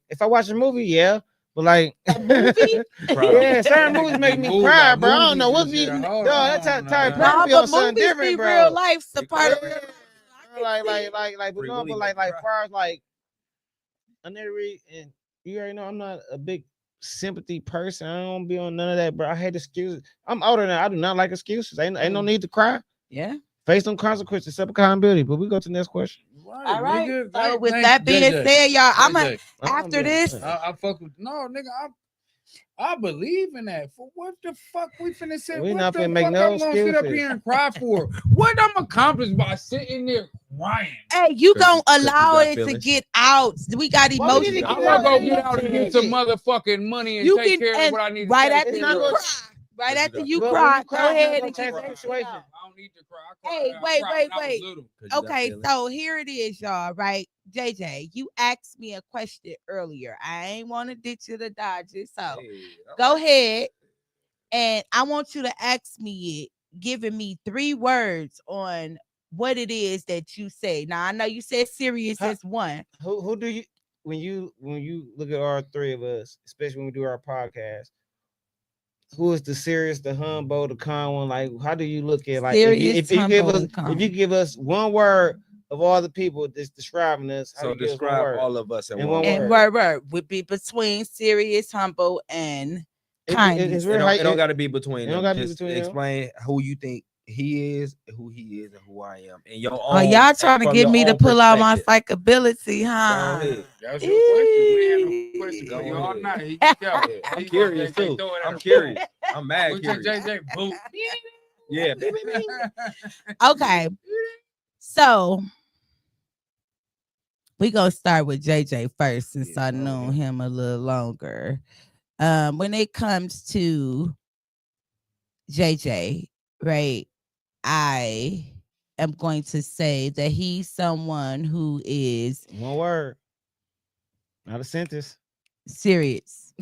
if I watch a movie, yeah. But like a movie? Yeah, certain movies make me cry, bro. I don't know what be that's how tired of something different, bro. Real life's a part of real life. Like far as like I never read, and you already know I'm not a big sympathy person. I don't be on none of that, bro. I hate excuses. I'm older now. I do not like excuses. Ain't no need to cry. Yeah. Face them consequences, accept accountability. But we go to the next question. Right, all right. Nigga, so with that being said, y'all, after this. I fuck with nigga. I believe in that. For what the fuck we finna say? We what not the finna make fuck no I'm gonna excuses. sit up here and cry for? What I'm accomplished by sitting there crying? Hey, you gonna allow it to get out? We got emotions. I'm gonna go get out and get some motherfucking money and take care of what I need. Right after you cry. Right after you cry, go ahead and change the situation. I don't need to cry. Hey, wait. Okay, so here it is, y'all. Right, JJ, you asked me a question earlier. I ain't want to ditch you to dodge it, so go ahead, and I want you to ask me it, giving me 3 words on what it is that you say. Now I know you said serious as one. Who do you? when you look at our three of us, especially when we do our podcast, who is the serious, the humble, the calm one? Like, how do you look at like Serious, if you give humble, us and calm. if you give us one word of all the people that's describing us, how So do you describe all of us in In one one And word. word would be between serious, humble, and kindness. It's It very don't got to be between it don't them. gotta be Just between them. explain who you think he is, and who I am, and your own. Oh, y'all trying to from get your me to own pull out my perspective. psychability, Go huh? ahead. That's your question. We ain't no question Go for you all ahead. night. He can go. I'm curious too. I'm curious. I'm mad What's your curious. JJ boot? Yeah. Okay, so we gonna start with JJ first, since I know him a little longer. When it comes to JJ, right? I am going to say that he's someone who is One word, not a sentence. serious.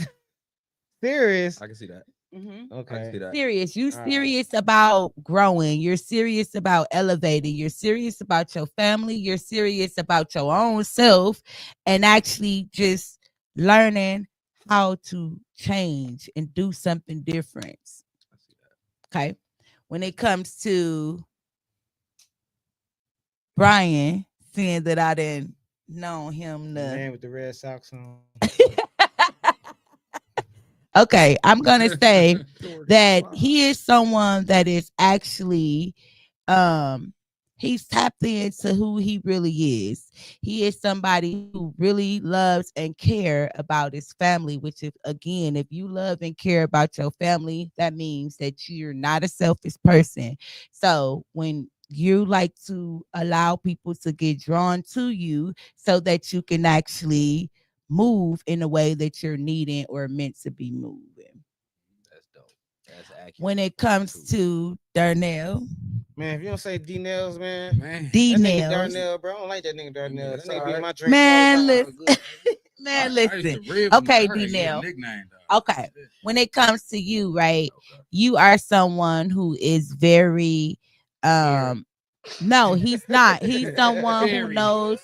Serious. I can see that. Mm-hmm. I can see Okay. that. Serious. You All right. serious about growing. You're serious about elevating. You're serious about your family. You're serious about your own self, and actually just learning how to change and do something different. I see that. Okay. When it comes to Brian, seeing that I didn't know him The to man with the red socks on. okay, I'm gonna say that he is someone that is actually he's tapped into who he really is. He is somebody who really loves and care about his family, which if again, if you love and care about your family, that means that you're not a selfish person. So when you like to allow people to get drawn to you so that you can actually move in a way that you're needing or meant to be moving. That's dope. That's accurate. When it comes to Darnell, Man, if you don't say D-NELLZ, man. Man. That nigga D-NELLZ, Darnell, bro. I don't like that nigga Darnell. That nigga be in my drink. man, all the time. listen, man, listen. Okay, D-NELLZ. Okay, when it comes to you, right? You are someone who is very, no, he's not. He's someone who knows.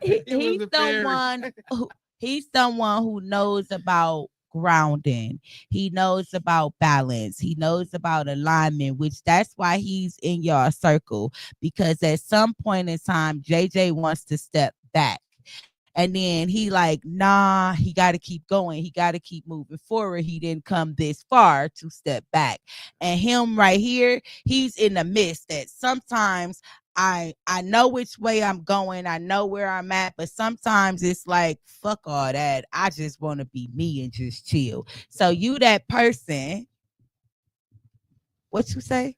He's someone he's someone who knows about grounding. He knows about balance. He knows about alignment, which that's why he's in your circle, because at some point in time JJ wants to step back. And then he like, nah, he got to keep going. He got to keep moving forward. He didn't come this far to step back. And him right here, he's in the midst that sometimes I know which way I'm going. I know where I'm at, but sometimes it's like, fuck all that. I just want to be me and just chill. So you that person, what you say?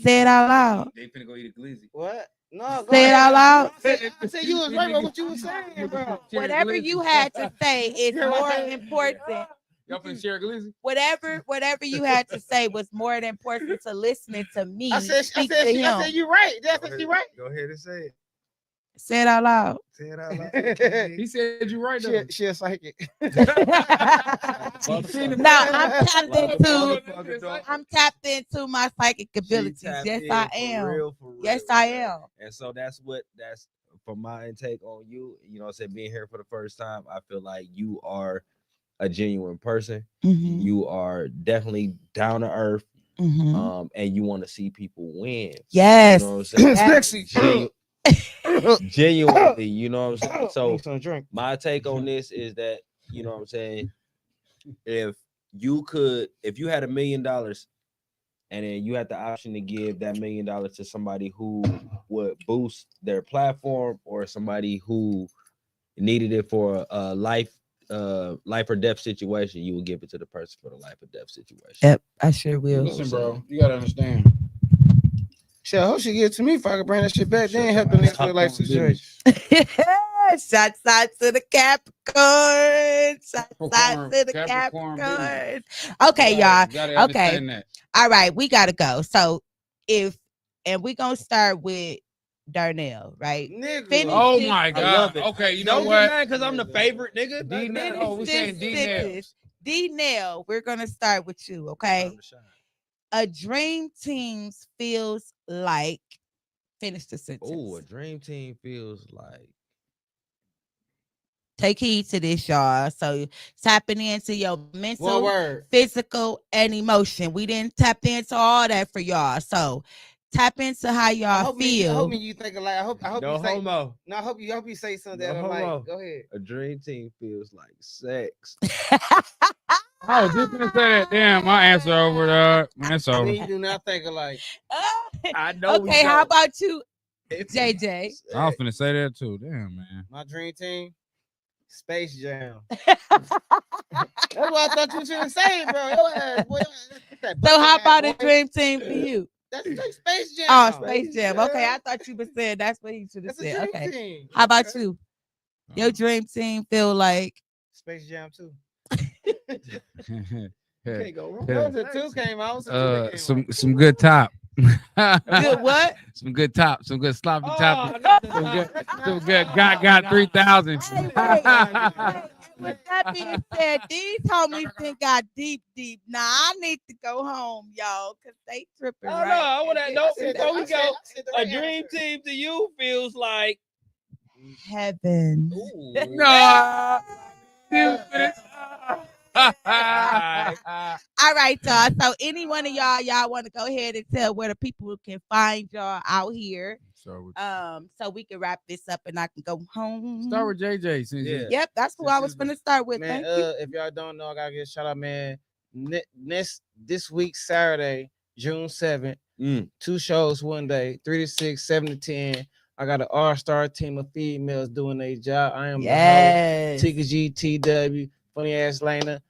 Say it out loud. They finna go eat a glizzy. What? No, go Say it ahead. out loud. I said you was right about what you was saying, bro. Whatever you had to say is more important. Y'all finna share a glizzy? Whatever you had to say was more than important to listening to me. I said you right. That's what you right. Go ahead and say it. Say it out loud. Say it out loud. He said you right though. She a psychic. No, I'm tapped into my psychic abilities. Yes, I am. For real, yes, I am. And so that's from my intake on you. You know, I said being here for the first time, I feel like you are a genuine person. Mm-hmm. You are definitely down to earth. Mm-hmm. And you want to see people win. Yes. You know what I'm saying? Sexy. Genuinely, you know what I'm saying? So my take on this is that, you know what I'm saying, if you had $1 million and then you had the option to give that $1 million to somebody who would boost their platform or somebody who needed it for a life or death situation, you would give it to the person for the life or death situation. Yep, I sure will. Listen, bro, you gotta understand. Shit, I hope she give it to me if I can bring that shit back. They ain't help the nigga for life situation. Shots out to the Capricorn. Shots out to the Capricorn. Okay, y'all. Okay. All right, we gotta go. So and we gonna start with Darnell, right? Nigga. Oh my God. Okay, you know what? Because I'm the favorite nigga. D-NELLZ. Oh, we saying D-NELLZ. D-NELLZ, we're gonna start with you, okay? A dream team feels like. Finish the sentence. Oh, a dream team feels like Take heed to this, y'all. So tapping into your mental, physical, and emotion. We didn't tap into all that for y'all. So tap into how y'all feel. I hope you think like. I hope no you say homo. No, I hope you say something No that homo. like. Go ahead. A dream team feels like sex. I was just gonna say that. Damn, my answer over there. That's over. You do not think alike. I know. Okay, how about you, JJ? I was gonna say that too. Damn, man. My dream team, Space Jam. That's what I thought you should say, bro. So how about a dream team for you? That's Space Jam. Oh, Space Jam. Okay, I thought you were saying that's what he should have said. Okay. Team. How about you? Your dream team feel like Space Jam too. Can't go wrong. Two came out. Some good top. Good what? Some good top. Some good sloppy top. Some good got 3,000. With that being said, these homies think got deep. Now I need to go home, y'all, because they tripping. Oh, right? No, I want to know. So we go. A dream team to you feels like heaven. No. All right, y'all. So any one of y'all want to go ahead and tell where the people can find y'all out here. So we can wrap this up and I can go home. Start with JJ. Yep, that's who I was gonna start with. Man, Thank you. If y'all don't know, I gotta get a shout out, man. This week, Saturday, June 7th, 2 shows one day, 3 to 6, 7 to 10. I got an all-star team of females doing their job. I am the host, Tika GTW, Funny Ass Lena,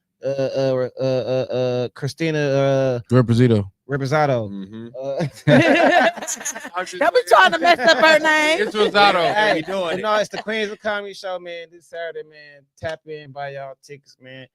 Christina Reposito. Don't be trying to mess up her name. It's Rosato. Hey, no, it's the Queens of Comedy Show, man. This Saturday, man. Tap in, buy y'all tickets, man.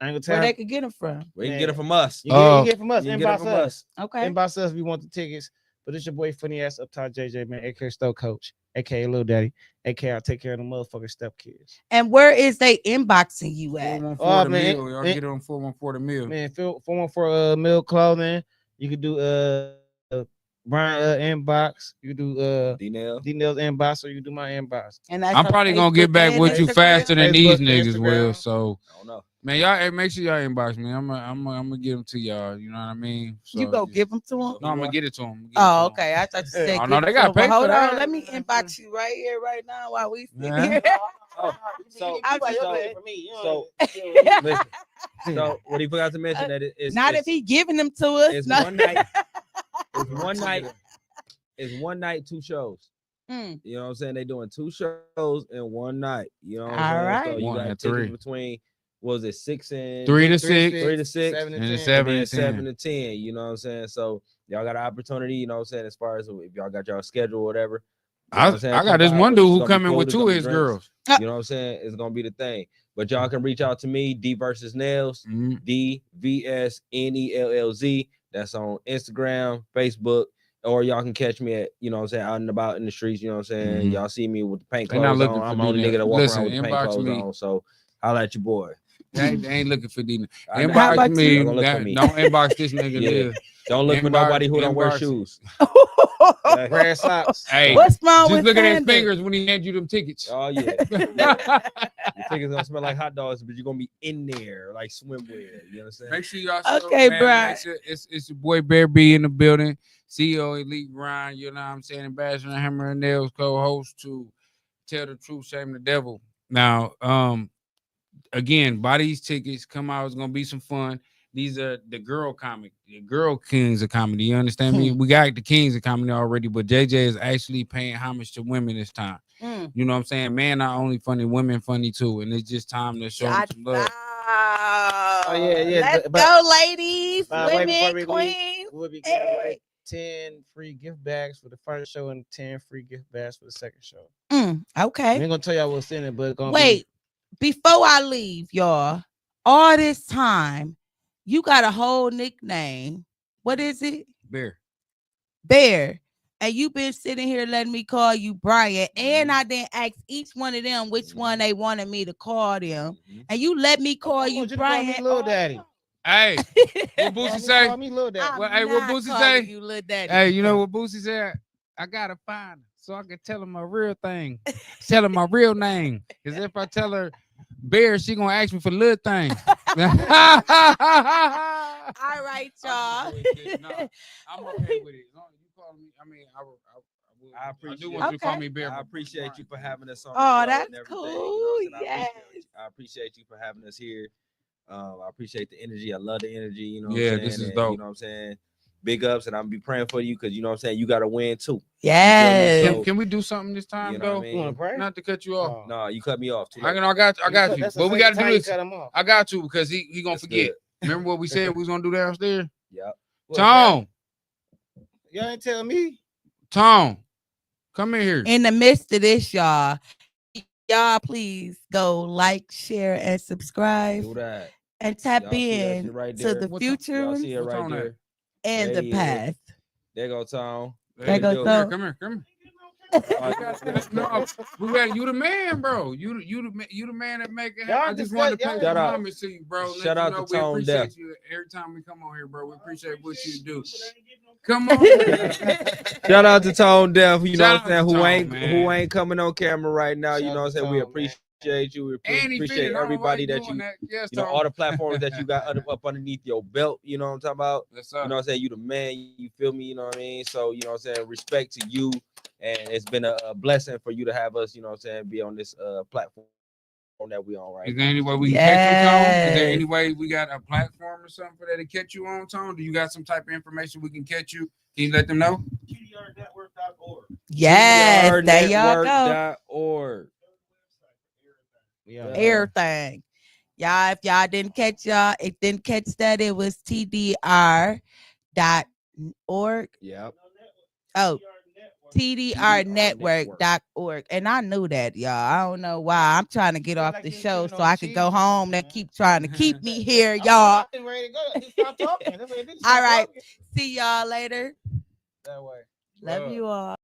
I ain't gonna tell where they can get them from. We can get them from us. You can get from us. Inbox us. Okay. Inbox us. We want the tickets. But it's your boy Funny Ass Uptown JJ, man, aka Stoke Coach, aka Lil Daddy, aka I take care of the motherfucking step kids. And where is they inboxing you at? Oh man, y'all get it on 414 the mill. Man, 414 mill clothing. You could do Brian inbox. You could do D-NELLZ inbox, or you can do my inbox. And I'm probably gonna get back with you faster than these niggas will. So I don't know. Man, y'all make sure y'all inbox me. I'm gonna give them to y'all. You know what I mean? So, you go give them to them? No, I'm gonna get it to them. Oh, okay. I thought you said. Oh no, they got paper. Hold on, let me inbox you right here, right now, while we sit here. So what he forgot to mention that it's not if he giving them to us. It's no. one night. It's one night, 2 shows. You know what I'm saying? They doing 2 shows in one night. You know what I'm saying? All right. So you got tickets between, what was it, 6 and 3 to 6, 3 to 6, 7 to 10. and 7 to 10. You know what I'm saying? So y'all got an opportunity. You know what I'm saying? As far as if y'all got y'all schedule or whatever. I got this one dude who coming with 2 of his girls. You know what I'm saying? It's gonna be the thing. But y'all can reach out to me, D versus Nails, DVSNELLZ. That's on Instagram, Facebook, or y'all can catch me at, you know what I'm saying, out and about in the streets. You know what I'm saying? Y'all see me with the paint clothes on. I'm the only nigga that walk around with the paint clothes on. So holla at your boy. They ain't looking for D. Inbox me. Don't inbox this nigga. Don't look for nobody who don't wear shoes. Red socks. Hey, what's wrong with just look at his fingers when he hands you them tickets. Oh yeah. Your tickets gonna smell like hot dogs, but you're gonna be in there like swimwear. You understand? Make sure y'all. Okay, bro. It's your boy Bear B in the building. CEO Elite Grind. You know what I'm saying? Ambassador Hammer and Nails, co-host to Tell the Truth, Shame the Devil. Now, again, buy these tickets. Come out. It's gonna be some fun. These are the girl kings of comedy. You understand me? We got the kings of comedy already, but JJ is actually paying homage to women this time. You know what I'm saying? Man, not only funny, women funny too. And it's just time to show them some love. Oh yeah. Let's go, ladies, women, queens. We'll be giving away 10 free gift bags for the first show and 10 free gift bags for the second show. Okay. I ain't gonna tell y'all what's in it, but before I leave, y'all, all this time, you got a whole nickname. What is it? Bear. And you've been sitting here letting me call you Brian. And I didn't ask each one of them which one they wanted me to call them. And you let me call you Brian. Call me Lil Daddy. Hey, what Boosie say? Call me Lil Daddy. Hey, what Boosie say? You Lil Daddy. Hey, you know what Boosie said? I gotta find her so I can tell her my real thing. Tell her my real name. Because if I tell her Bear, she gonna ask me for little things. All right, y'all. I'm okay with it. As long as you call me, I mean, I appreciate do want you to call Okay. me Bear. I appreciate you for having us on. Oh, the show that's and everything, cool. You know what I'm saying? Yes. I appreciate you for having us here. I appreciate the energy. I love the energy. You know what Yeah, I'm saying? this is And, dope. you know what I'm saying? Big ups, and I'm gonna be praying for you because you know what I'm saying. You got to win too. Yes. So- Can we do something this time, You know what I though? mean? You want to pray? Not to cut you off. No, you cut me off. Too I late. got you. That's the But we got to second do time you this. cut him off. I got to because he gonna That's forget. good. Remember what we said we was gonna do downstairs? Yep. Tom, Y'all ain't tell me. Tom, come in here. In the midst of this, y'all please go like, share, and subscribe, Do that. and tap Y'all see that in shit right to there? the What's future Y'all see it What's right on there. and There the he is. past. There go Tom. There goes Come Tom. Come here. No, we got you the man, bro. You the man that make it happen. Y'all I just wanted to discuss- pay Shout out. homage to you, bro. Shout Let you out know to we Tone appreciate Deaf. you every time we come on here, bro. We appreciate what you do. Come on. Shout out to Tone Deaf, you know Shout what I'm out to saying, Tone, who man. ain't coming on camera right now, you Shout know what I'm out to saying? We Tone, man. appreciate you. We And he appreciate fitted. I don't know why everybody you that doing you that. Yes, you know, Tom. all the platforms that you got up underneath your belt, you know what I'm talking about? Yes, You sir. know what I'm saying? You the man, you feel me, you know what I mean? So, you know what I'm saying? Respect to you. And it's been a blessing for you to have us, you know what I'm saying, be on this platform that we on right Is now. there any way we can catch you, Tone? Is there Yes. any way we got a platform or something for that to catch you on, Tone? Do you got some type of information we can catch you? Can you let them know? Yes, there y'all go. TDRnetwork.org. Yeah. Everything. Y'all, if y'all didn't catch that, it was TDR.org. Yep. Oh, TDRnetwork.org. And I knew that, y'all. I don't know why. I'm trying to get off the show so I could go home. They keep trying to keep me here, y'all. All right. See y'all later. That way. Love you all.